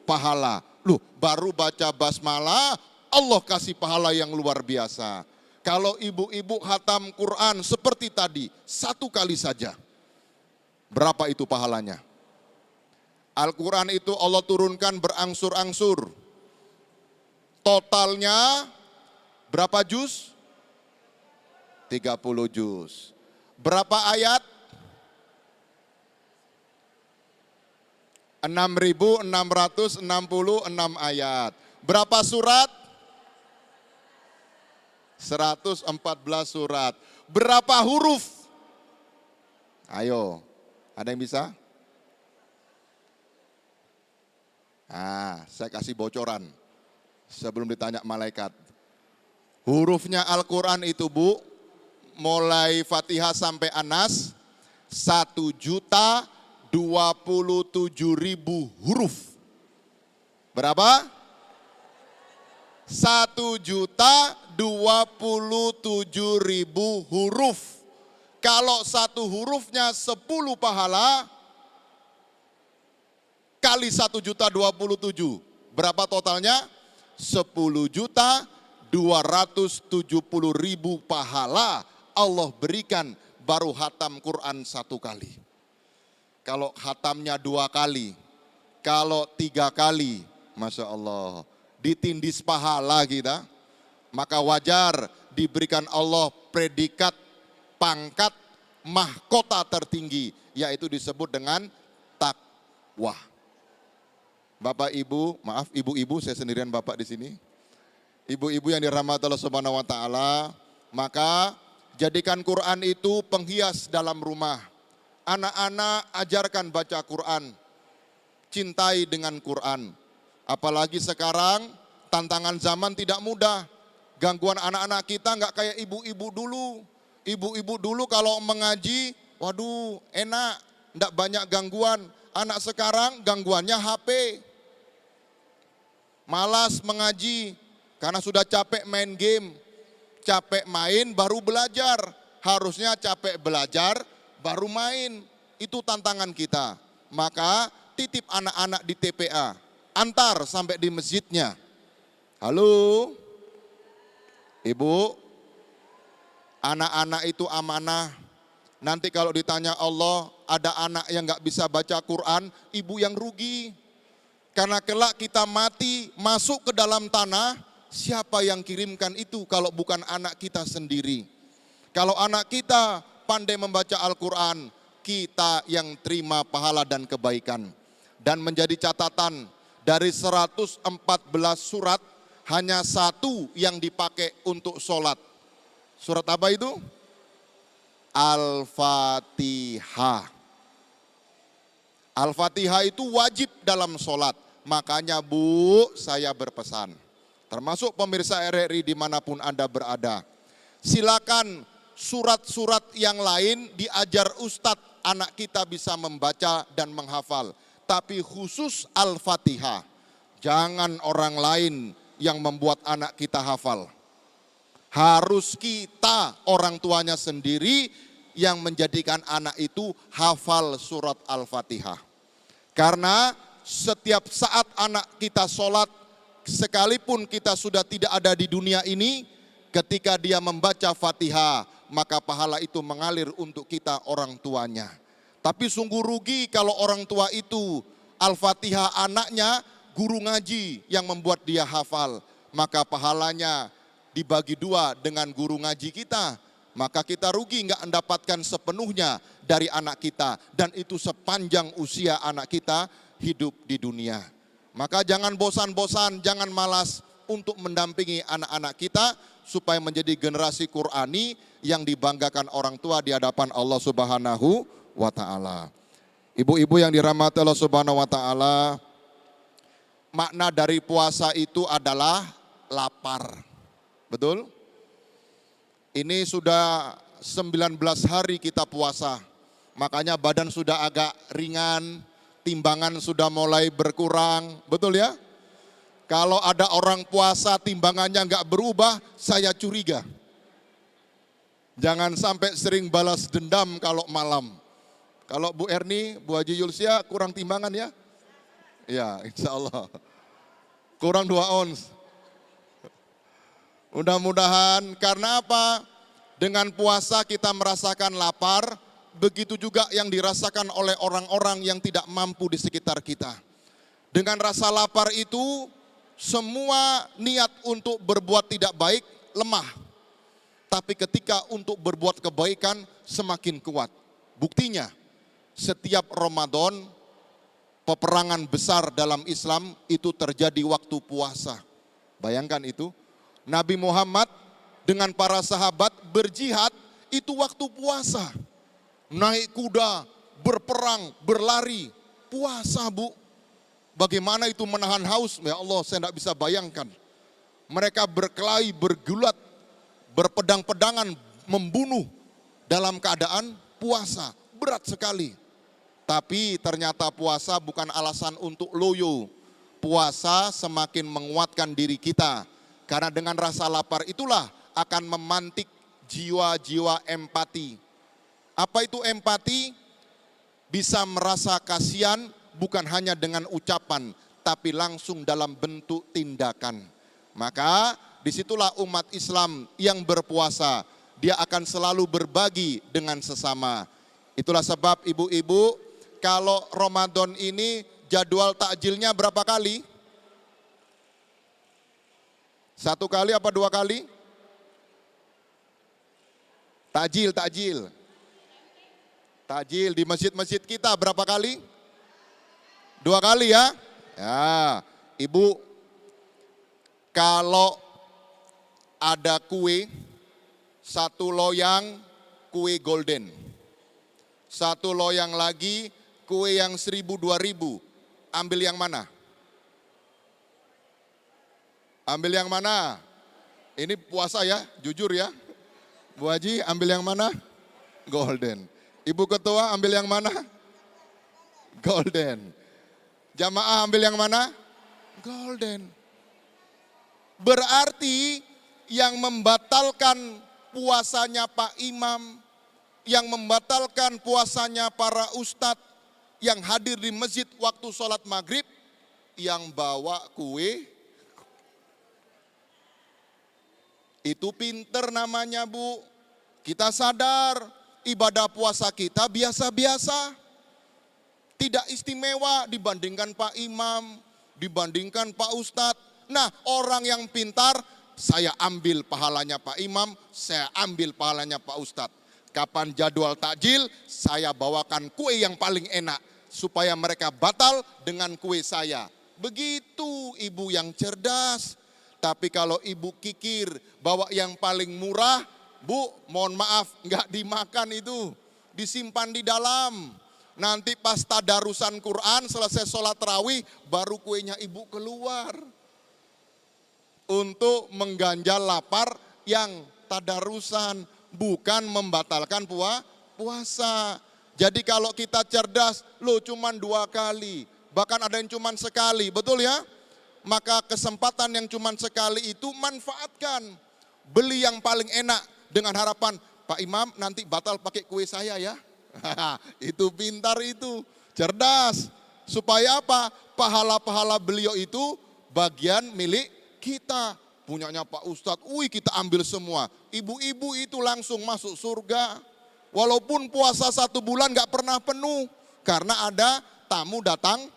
Speaker 3: pahala. Loh, baru baca basmalah Allah kasih pahala yang luar biasa. Kalau ibu-ibu khatam Quran seperti tadi, 1 kali saja. Berapa itu pahalanya? Al-Quran itu Allah turunkan berangsur-angsur. Totalnya berapa juz? 30 juz. Berapa ayat? 6.666 ayat. Berapa surat? 114 surat. Berapa huruf? Ayo, ada yang bisa? Saya kasih bocoran sebelum ditanya malaikat. Hurufnya Al-Quran itu Bu, mulai Fatihah sampai Anas, 1.027.000 huruf. Berapa? 1.027.000 huruf. Kalau satu hurufnya 10 pahala, kali 1.027.000. Berapa totalnya? 10.270.000 pahala Allah berikan baru khatam Quran 1 kali. Kalau khatamnya 2 kali, kalau 3 kali, Masya Allah, ditindis pahala kita, maka wajar diberikan Allah predikat pangkat mahkota tertinggi, yaitu disebut dengan takwa. Bapak Ibu, maaf ibu-ibu, saya sendirian Bapak di sini. Ibu-ibu yang dirahmati Allah Subhanahu wa taala, maka jadikan Quran itu penghias dalam rumah. Anak-anak ajarkan baca Quran. Cintai dengan Quran. Apalagi sekarang tantangan zaman tidak mudah. Gangguan anak-anak kita nggak kayak ibu-ibu dulu. Ibu-ibu dulu kalau mengaji, waduh enak, nggak banyak gangguan. Anak sekarang gangguannya HP. Malas mengaji karena sudah capek main game. Capek main baru belajar. Harusnya capek belajar baru main. Itu tantangan kita. Maka titip anak-anak di TPA. Antar sampai di masjidnya. Halo, Ibu. Anak-anak itu amanah. Nanti kalau ditanya Allah, ada anak yang gak bisa baca Quran, ibu yang rugi. Karena kelak kita mati, masuk ke dalam tanah, siapa yang kirimkan itu kalau bukan anak kita sendiri. Kalau anak kita pandai membaca Al-Quran, kita yang terima pahala dan kebaikan. Dan menjadi catatan, dari 114 surat, hanya 1 yang dipakai untuk sholat. Surat apa itu? Al-Fatihah. Al-Fatihah itu wajib dalam sholat. Makanya Bu, saya berpesan, termasuk pemirsa RRI dimanapun Anda berada, silakan surat-surat yang lain diajar Ustadz, anak kita bisa membaca dan menghafal. Tapi khusus Al-Fatihah, jangan orang lain yang membuat anak kita hafal. Harus kita orang tuanya sendiri yang menjadikan anak itu hafal surat Al-Fatihah. Karena setiap saat anak kita sholat, sekalipun kita sudah tidak ada di dunia ini, ketika dia membaca Fatihah, maka pahala itu mengalir untuk kita orang tuanya. Tapi sungguh rugi kalau orang tua itu Al-Fatihah anaknya guru ngaji yang membuat dia hafal. Maka pahalanya dibagi 2 dengan guru ngaji kita. maka kita rugi nggak mendapatkan sepenuhnya dari anak kita. Dan itu sepanjang usia anak kita hidup di dunia. Maka jangan bosan-bosan, jangan malas untuk mendampingi anak-anak kita supaya menjadi generasi Qur'ani yang dibanggakan orang tua di hadapan Allah Subhanahu wa Ta'ala. Ibu-ibu yang dirahmati Allah Subhanahu wa Ta'ala, makna dari puasa itu adalah lapar. Betul? Ini sudah 19 hari kita puasa. Makanya badan sudah agak ringan, timbangan sudah mulai berkurang. Betul ya? Kalau ada orang puasa timbangannya nggak berubah, saya curiga. Jangan sampai sering balas dendam kalau malam. Kalau Bu Erni, Bu Haji Yulsia kurang timbangan ya? Ya, insya Allah. Kurang 2 ons. Mudah-mudahan, karena apa? Dengan puasa kita merasakan lapar, begitu juga yang dirasakan oleh orang-orang yang tidak mampu di sekitar kita. Dengan rasa lapar itu, semua niat untuk berbuat tidak baik lemah. Tapi ketika untuk berbuat kebaikan semakin kuat. Buktinya, setiap Ramadan, peperangan besar dalam Islam itu terjadi waktu puasa. Bayangkan itu, Nabi Muhammad dengan para sahabat berjihad itu waktu puasa. Naik kuda, berperang, berlari, puasa Bu. Bagaimana itu menahan haus? Ya Allah, saya tidak bisa bayangkan. Mereka berkelahi, bergulat, berpedang-pedangan, membunuh dalam keadaan puasa. Berat sekali. Tapi ternyata puasa bukan alasan untuk loyo. Puasa semakin menguatkan diri kita. Karena dengan rasa lapar itulah akan memantik jiwa-jiwa empati. Apa itu empati? Bisa merasa kasihan bukan hanya dengan ucapan, tapi langsung dalam bentuk tindakan. Maka disitulah umat Islam yang berpuasa, dia akan selalu berbagi dengan sesama. Itulah sebab ibu-ibu, kalau Ramadan ini jadwal takjilnya berapa kali? 1 kali apa 2 kali? Takjil. Takjil di masjid-masjid kita berapa kali? 2 kali ya? Ya, Ibu, kalau ada kue, 1 loyang kue golden. 1 loyang lagi kue yang 1.000, 2.000. Ambil yang mana? Ambil yang mana? Ini puasa ya, jujur ya. Bu Haji ambil yang mana? Golden. Ibu Ketua ambil yang mana? Golden. Jamaah ambil yang mana? Golden. Berarti yang membatalkan puasanya Pak Imam, yang membatalkan puasanya para ustadz yang hadir di masjid waktu sholat maghrib, yang bawa kue, itu pinter namanya Bu. Kita sadar ibadah puasa kita biasa-biasa. Tidak istimewa dibandingkan Pak Imam, dibandingkan Pak Ustadz. Nah, orang yang pintar, saya ambil pahalanya Pak Imam, saya ambil pahalanya Pak Ustadz. Kapan jadwal takjil, saya bawakan kue yang paling enak, supaya mereka batal dengan kue saya. Begitu ibu yang cerdas. Tapi kalau ibu kikir bawa yang paling murah, Bu, mohon maaf, nggak dimakan itu, disimpan di dalam. Nanti pas tadarusan Quran, selesai sholat tarawih, baru kuenya ibu keluar. Untuk mengganjal lapar yang tadarusan, bukan membatalkan puasa. Jadi kalau kita cerdas, loh cuman 2 kali, bahkan ada yang cuman sekali, betul ya? Maka kesempatan yang cuman sekali itu manfaatkan. Beli yang paling enak dengan harapan, Pak Imam nanti batal pakai kue saya ya. Itu pintar itu, cerdas. Supaya apa? Pahala-pahala beliau itu bagian milik kita. Punyanya Pak Ustadz, kita ambil semua. Ibu-ibu itu langsung masuk surga. Walaupun puasa 1 bulan gak pernah penuh. Karena ada tamu datang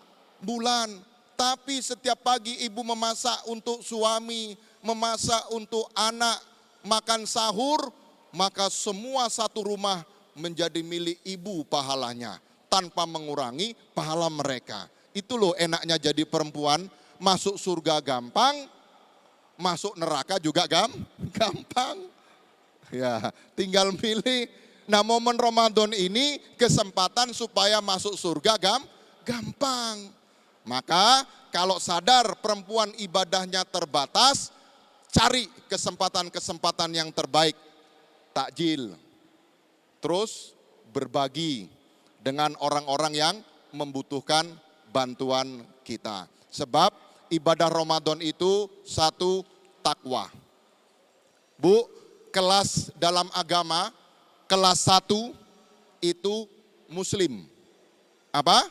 Speaker 3: bulan. Tapi setiap pagi ibu memasak untuk suami, memasak untuk anak, makan sahur, maka semua satu rumah menjadi milik ibu pahalanya, tanpa mengurangi pahala mereka. Itu loh enaknya jadi perempuan, masuk surga gampang, masuk neraka juga gampang. Ya, tinggal milih. Nah, momen Ramadan ini kesempatan supaya masuk surga gampang. Maka kalau sadar perempuan ibadahnya terbatas, cari kesempatan-kesempatan yang terbaik. Takjil. Terus berbagi dengan orang-orang yang membutuhkan bantuan kita. Sebab ibadah Ramadan itu satu, takwa. Bu, kelas dalam agama, kelas 1 itu muslim. Apa?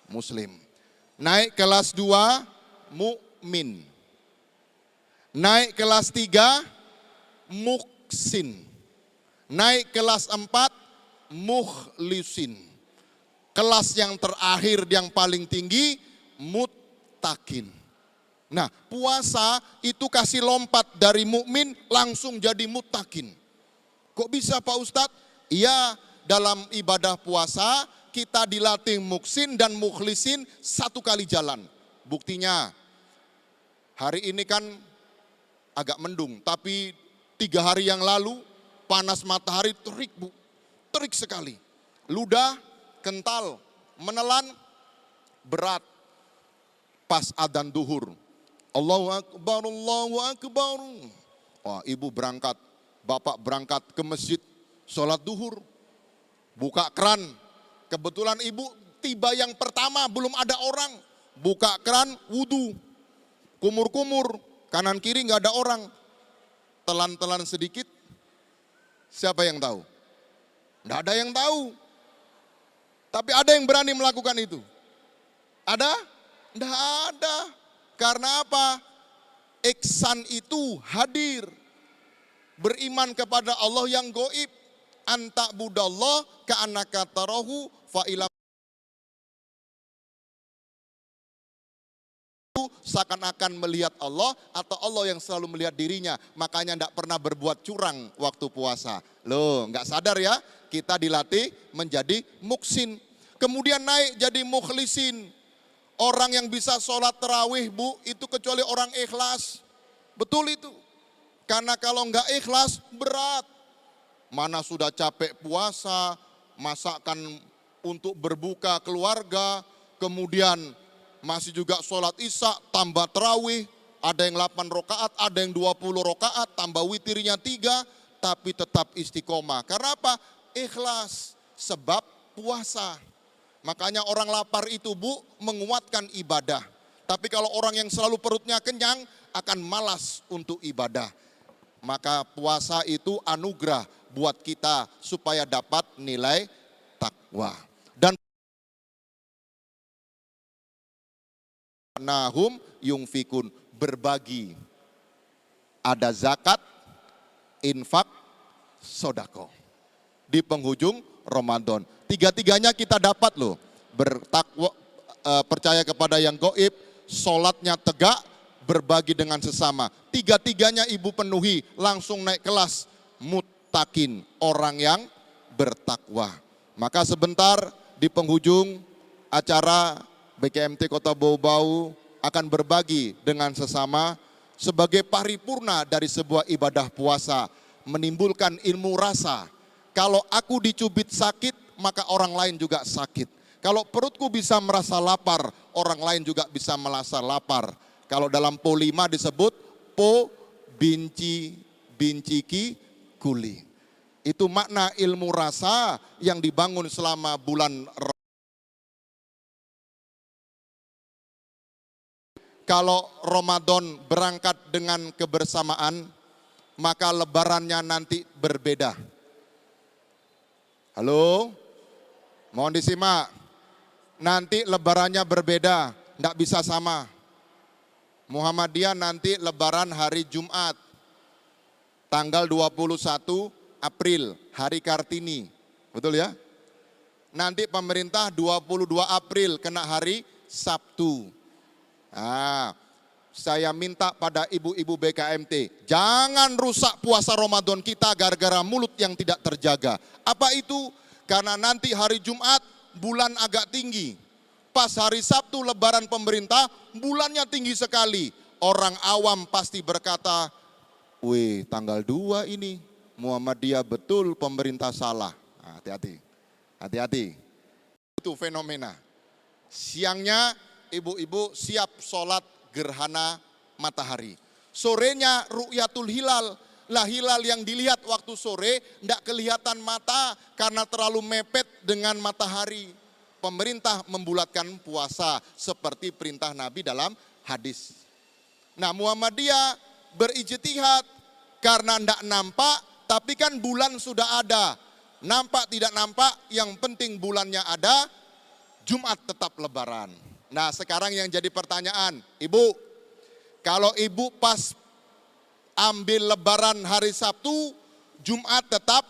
Speaker 3: Muslim. Naik kelas 2, mukmin. Naik kelas 3, muksin. Naik kelas 4, mukhlisin. Kelas yang terakhir yang paling tinggi, muttaqin. Nah, puasa itu kasih lompat dari mukmin langsung jadi muttaqin. Kok bisa Pak Ustadz? Iya, dalam ibadah puasa kita dilatih muksin dan mukhlisin satu kali jalan. Buktinya, hari ini kan agak mendung, tapi 3 hari yang lalu panas matahari terik Bu, terik sekali. Ludah kental, menelan berat. Pas adzan duhur, Allahu Akbar, Allahu Akbar. Wah, ibu berangkat, bapak berangkat ke masjid, sholat duhur, buka keran. Kebetulan ibu tiba yang pertama, belum ada orang. Buka keran, wudhu, kumur-kumur, kanan kiri nggak ada orang. Telan-telan sedikit, siapa yang tahu? Nggak ada yang tahu. Tapi ada yang berani melakukan itu? Ada? Nggak ada. Karena apa? Ihsan itu hadir. Beriman kepada Allah yang gaib. Anta budallah ka'annaka tarahu fa'ilam. Seakan-akan melihat Allah atau Allah yang selalu melihat dirinya. Makanya tidak pernah berbuat curang waktu puasa. Loh, nggak sadar ya? Kita dilatih menjadi muksin. Kemudian naik jadi mukhlisin. Orang yang bisa sholat tarawih Bu, itu kecuali orang ikhlas. Betul itu. Karena kalau nggak ikhlas berat. Mana sudah capek puasa, masakan untuk berbuka keluarga, kemudian masih juga sholat isya, tambah tarawih, ada yang 8 rakaat, ada yang 20 rakaat, tambah witirnya 3, tapi tetap istiqomah. Karena apa? Ikhlas, sebab puasa. Makanya orang lapar itu Bu, menguatkan ibadah. Tapi kalau orang yang selalu perutnya kenyang, akan malas untuk ibadah. Maka puasa itu anugerah buat kita supaya dapat nilai takwa. Dan nahum yungfikun, berbagi. Ada zakat, infak, sodako. Di penghujung Ramadan. Tiga-tiganya kita dapat loh. Bertakwa, percaya kepada yang gaib, sholatnya tegak, berbagi dengan sesama. Tiga-tiganya ibu penuhi, langsung naik kelas. Muttaqin, orang yang bertakwa. Maka sebentar di penghujung acara BKMT Kota Bau-Bau akan berbagi dengan sesama sebagai paripurna dari sebuah ibadah puasa. Menimbulkan ilmu rasa. Kalau aku dicubit sakit, maka orang lain juga sakit. Kalau perutku bisa merasa lapar, orang lain juga bisa merasa lapar. Kalau dalam Po 5 disebut Po binciki kuli. Itu makna ilmu rasa yang dibangun selama bulan Ramadan. Kalau Ramadan berangkat dengan kebersamaan, maka lebarannya nanti berbeda. Halo? Mohon disimak. Nanti lebarannya berbeda, tidak bisa sama. Muhammadiyah nanti lebaran hari Jumat, tanggal 21 April, hari Kartini. Betul ya? Nanti pemerintah 22 April kena hari Sabtu. Nah, saya minta pada ibu-ibu BKMT, jangan rusak puasa Ramadan kita gara-gara mulut yang tidak terjaga. Apa itu? Karena nanti hari Jumat bulan agak tinggi. Pas hari Sabtu lebaran pemerintah, bulannya tinggi sekali. Orang awam pasti berkata, wih tanggal 2 ini Muhammadiyah betul, pemerintah salah. Nah, hati-hati, hati-hati. Itu fenomena. Siangnya ibu-ibu siap sholat gerhana matahari. Sorenya ru'yatul hilal. Lah hilal yang dilihat waktu sore tidak kelihatan mata karena terlalu mepet dengan matahari. Pemerintah membulatkan puasa seperti perintah Nabi dalam hadis. Nah Muhammadiyah berijtihad karena tidak nampak, tapi kan bulan sudah ada. Nampak tidak nampak, yang penting bulannya ada, Jumat tetap lebaran. Nah sekarang yang jadi pertanyaan, ibu, kalau ibu pas ambil lebaran hari Sabtu, Jumat tetap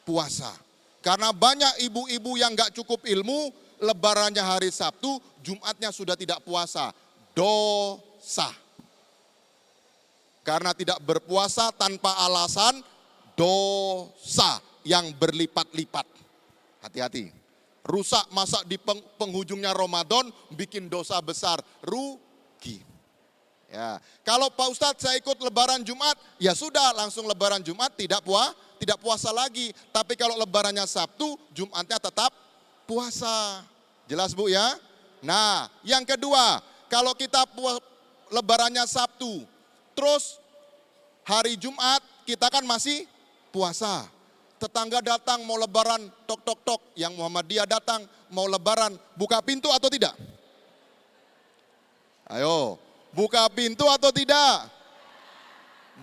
Speaker 3: puasa. Karena banyak ibu-ibu yang gak cukup ilmu, lebarannya hari Sabtu, Jumatnya sudah tidak puasa. Dosa. Karena tidak berpuasa tanpa alasan, dosa yang berlipat-lipat. Hati-hati. Rusak masa di penghujungnya Ramadan, bikin dosa besar, rugi. Ya, kalau Pak Ustadz saya ikut lebaran Jumat, ya sudah langsung lebaran Jumat tidak puasa lagi. Tapi kalau lebarannya Sabtu, Jumatnya tetap puasa. Jelas Bu ya? Nah, yang kedua, kalau kita lebarannya Sabtu, terus hari Jumat kita kan masih puasa. Tetangga datang mau lebaran, tok tok tok, yang Muhammadiyah datang mau lebaran, buka pintu atau tidak? Ayo, buka pintu atau tidak?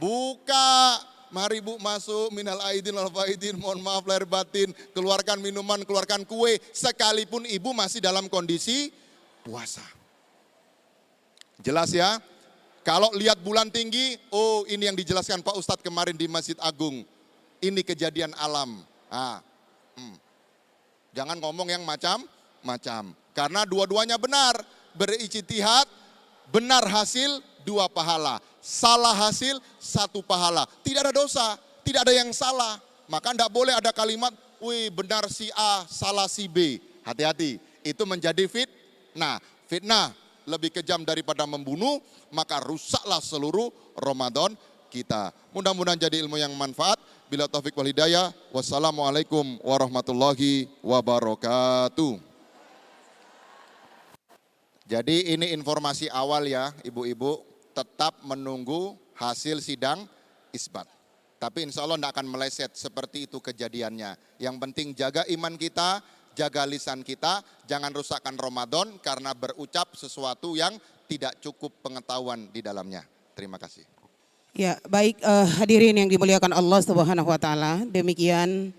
Speaker 3: Buka. Mari Bu masuk, minal aidin wal faidin, mohon maaf lahir batin, keluarkan minuman, keluarkan kue, sekalipun ibu masih dalam kondisi puasa. Jelas ya? Kalau lihat bulan tinggi, oh ini yang dijelaskan Pak Ustadz kemarin di Masjid Agung. Ini kejadian alam. Jangan ngomong yang macam-macam. Karena dua-duanya benar, berijtihad, benar hasil 2 pahala. Salah hasil 1 pahala. Tidak ada dosa, tidak ada yang salah. Maka tidak boleh ada kalimat, wih benar si A, salah si B. Hati-hati, itu menjadi fitnah. Fitnah lebih kejam daripada membunuh, maka rusaklah seluruh Ramadan kita. Mudah-mudahan jadi ilmu yang manfaat. Bila taufik wal hidayah. Wassalamualaikum warahmatullahi wabarakatuh. Jadi ini informasi awal ya ibu-ibu, tetap menunggu hasil sidang isbat. Tapi insya Allah tidak akan meleset seperti itu kejadiannya. Yang penting jaga iman kita, jaga lisan kita, jangan rusakkan Ramadan karena berucap sesuatu yang tidak cukup pengetahuan di dalamnya. Terima kasih.
Speaker 1: Ya, baik hadirin yang dimuliakan Allah Subhanahu wa taala. Demikian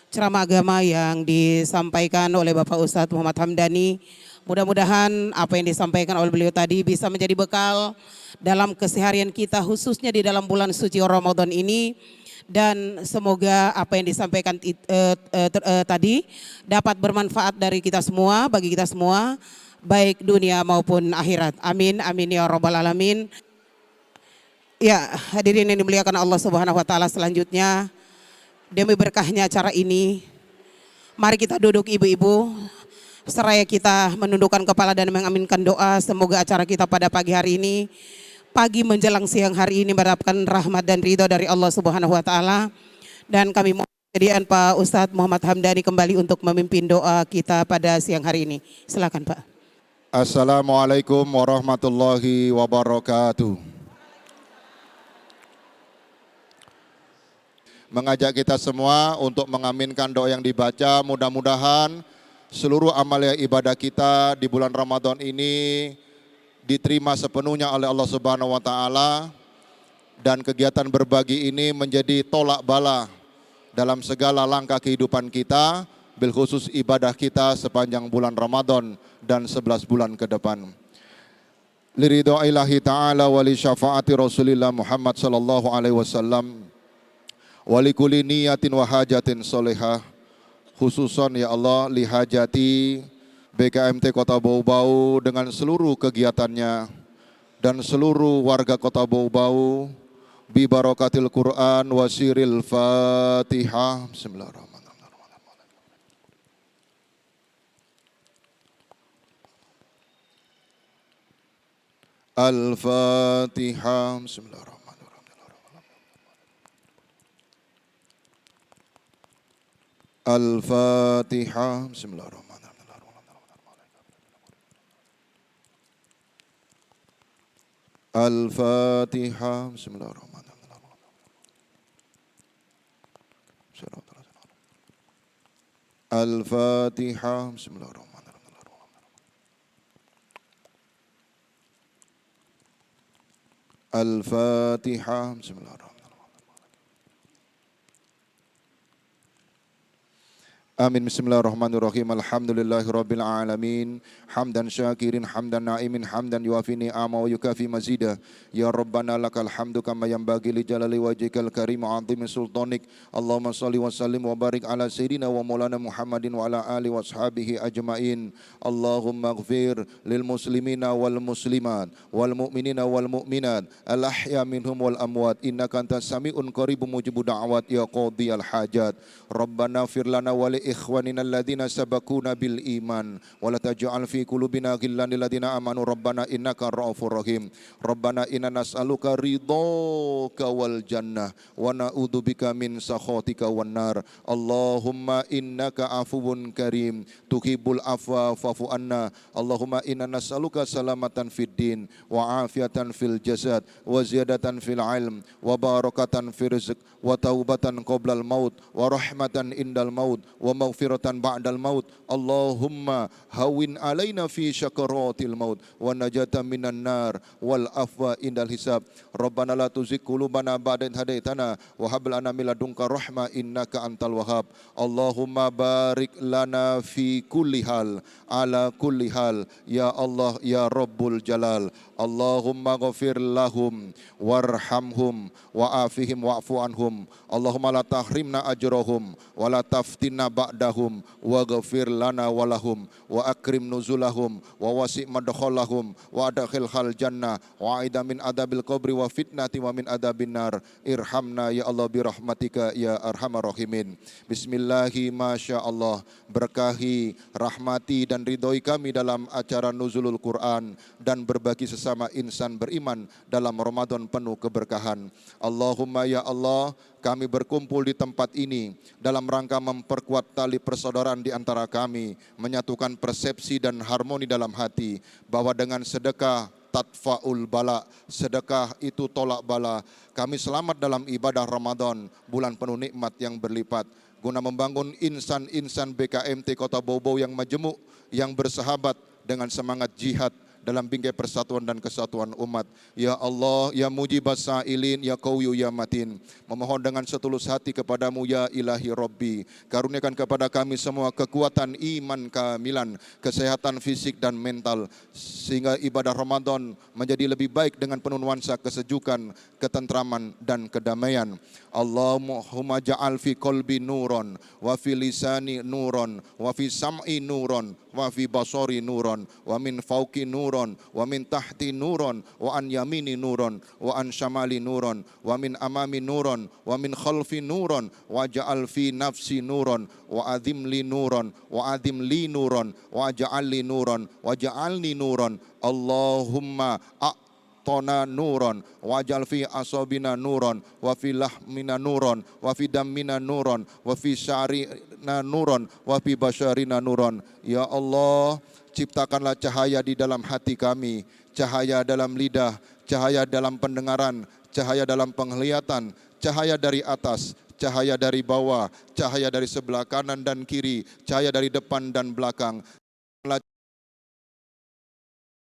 Speaker 1: ceramah agama yang disampaikan oleh Bapak Ustadz Muhammad Hamdani. Mudah-mudahan apa yang disampaikan oleh beliau tadi bisa menjadi bekal dalam keseharian kita khususnya di dalam bulan suci Ramadan ini. Dan semoga apa yang disampaikan tadi dapat bermanfaat dari kita semua, bagi kita semua, baik dunia maupun akhirat. Amin, amin ya rabbal alamin. Ya, hadirin yang dimuliakan Allah Subhanahu wa taala, selanjutnya demi berkahnya acara ini, mari kita duduk ibu-ibu, seraya kita menundukkan kepala dan mengaminkan doa. Semoga acara kita pada pagi hari ini, pagi menjelang siang hari ini, mendapatkan rahmat dan ridho dari Allah Subhanahu wa taala. Dan kami mohon kesediaan Pak Ustadz Muhammad Hamdani kembali untuk memimpin doa kita pada siang hari ini. Silakan Pak.
Speaker 3: Assalamualaikum warahmatullahi wabarakatuh. Mengajak kita semua untuk mengaminkan doa yang dibaca. Mudah-mudahan seluruh amalia ibadah kita di bulan Ramadan ini diterima sepenuhnya oleh Allah Subhanahu wa taala, dan kegiatan berbagi ini menjadi tolak bala dalam segala langkah kehidupan kita, bil khusus ibadah kita sepanjang bulan Ramadan dan 11 bulan ke depan. Liridho ilahi ta'ala wa li syafaati Rasulillah Muhammad sallallahu alaihi wasallam wa li kulli niyatin wa hajatin solehah, khususan ya Allah li hajati BKMT Kota Bau-Bau dengan seluruh kegiatannya, dan seluruh warga kota Bau-Bau bi barakatil Quran wa siril Fatihah. Bismillahirrahmanirrahim. Al-Fatihah. Bismillahirrahmanirrahim. Al-Fatihah. Bismillahirrahmanirrahim. Al-Fatihah. Bismillahirrahmanirrahim. Al-Fatihah. Bismillahirrahmanirrahim. Al-Fatihah. Bismillahirrahmanirrahim. Amin. Bismillahirrahmanirrahim. Alhamdulillahirabbil alamin. Hamdan syakirin, hamdan naimin, hamdan yuafi ni'ama wa yukafi mazidah. Ya Rabbana lakal hamdu kama yanbaghi li jalali wajhikal karim wa 'azimi sultanik. Allahumma shalli wa sallim wa barik ala sayyidina wa maulana Muhammadin wa ala alihi wa ashabihi ajmain. Allahumma ighfir lil muslimina wal muslimat wal mu'minina wal mu'minat al ahya minhum wal amwat innaka antas sami'un qaribun mujibud da'wat ya qadhiyal hajat. Rabbana ighfir lana wa li ikhwanina alladhina sabaquna bil iman wa la taj'al fi qulubina ghillan lil ladzina amanu rabbana innaka ra'ufur rahim. Rabbana inna nas'aluka ridhaka wal jannah wa na'udzubika min sakhatika wan nar. Allahumma innaka afuwun karim tuhibbul afwa fa'fu anna. Allahumma inna nas'aluka salamatan fid din wa afiatan fil jasad wa ziyadatan fil ilm wa barakatan fil rizq wa taubatan qoblal maut wa rahmatan indal maut wa maghfiratan ba'dal maut. Allahumma hawin alaina fi syakaratil maut wa najatan minan nar wal afwa indal hisab. Rabbana la tuzigh qulubana ba'da idh hadaitana wa hab lana min ladunka rahmah innaka antal wahhab. Allahumma barik lana fi kulli hal ala kulli hal ya Allah ya Rabbul Jalal. Allahumma ghafir lahum warhamhum wa afihim wa'fu anhum. Allahumma la tahrimna ajrahum wa la taftinna ba'dahum wa ghafir lana walahum wa akrim nuzulahum wa wasi' madkhalahum wa adkhilhal jannah wa aida min adabil qabri wa fitnati wa min adabin nar. Irhamna ya Allah birahmatika ya arhamar rahimin. Bismillahi masya Allah. Berkahi, rahmati dan ridhoi kami dalam acara nuzulul Quran dan berbagi sesama insan beriman dalam Ramadan penuh keberkahan. Allahumma ya Allah, kami berkumpul di tempat ini dalam rangka memperkuat tali persaudaraan di antara kami, menyatukan persepsi dan harmoni dalam hati bahwa dengan sedekah tadfa'ul bala, sedekah itu tolak bala. Kami selamat dalam ibadah Ramadan, bulan penuh nikmat yang berlipat, guna membangun insan-insan BKMT Kota Bau-Bau yang majemuk, yang bersahabat dengan semangat jihad dalam bingkai persatuan dan kesatuan umat. Ya Allah, ya mujibas sa'ilin, ya qawiyyu ya matin. Memohon dengan setulus hati kepadamu ya ilahi Rabbi. Karuniakan kepada kami semua kekuatan iman kamilan, kesehatan fisik dan mental, sehingga ibadah Ramadan menjadi lebih baik dengan penuh nuansa kesejukan, ketentraman dan kedamaian. Allahumma ja'al fi qalbi nuron, wa fi lisani nuron, wa fi sam'i nuron, wa fi basari nuron, wa min fauqi nuron, wa min tahti nuron, wa an yamini nuron, wa an shamali nuron, wa min amami nuron, wa min khalfi nuron, wa ja'al fi nafsi nuron, wa adhim li nuron, wa adhim li nuron, wa ja'al li nuron, wa ja'alni nuron. Allahumma tona nuron, wajal fi asobina nuron, wa fi lahmina nuron, wa fi dammina nuron, wa fi syarina nuron, wa fi basyarina nuron. Ya Allah, ciptakanlah cahaya di dalam hati kami, cahaya dalam lidah, cahaya dalam pendengaran, cahaya dalam penglihatan, cahaya dari atas, cahaya dari bawah, cahaya dari sebelah kanan dan kiri, cahaya dari depan dan belakang.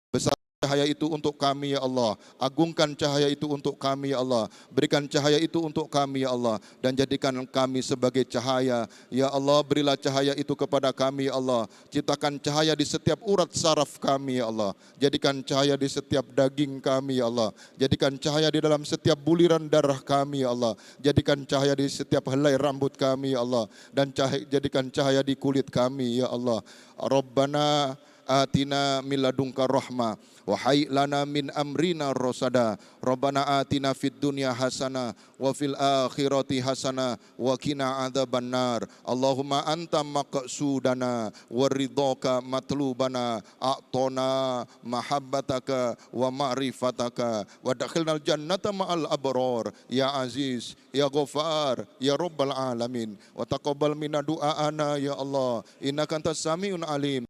Speaker 3: Besar cahaya itu untuk kami ya Allah. Agungkan cahaya itu untuk kami ya Allah. Berikan cahaya itu untuk kami ya Allah. Dan jadikan kami sebagai cahaya. Ya Allah, berilah cahaya itu kepada kami ya Allah. Ciptakan cahaya di setiap urat saraf kami ya Allah. Jadikan cahaya di setiap daging kami ya Allah. Jadikan cahaya di dalam setiap buliran darah kami ya Allah. Jadikan cahaya di setiap helai rambut kami ya Allah. Dan jadikan cahaya di kulit kami ya Allah. Rabbana atina min ladunka rahmah wa hayyi lana min amrina rasada. Rabbana atina fid dunya hasanah wa fil akhirati hasanah wa qina adzabannar. Allahumma anta maqsudana wa ridhaka matlubana a'tona mahabbataka wa ma'rifataka wa dakhilnal jannata ma'al abrar ya aziz ya ghafar ya rabbal alamin wa taqabbal minna du'aana ya Allah innaka antas samiun alim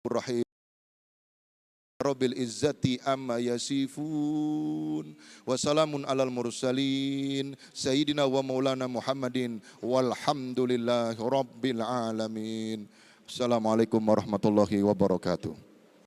Speaker 3: rahim. Rabbil izzati amma yasifun wa salamun alal mursalin sayyidina wa maulana Muhammadin walhamdulillahi rabbil alamin. Assalamualaikum warahmatullahi wabarakatuh.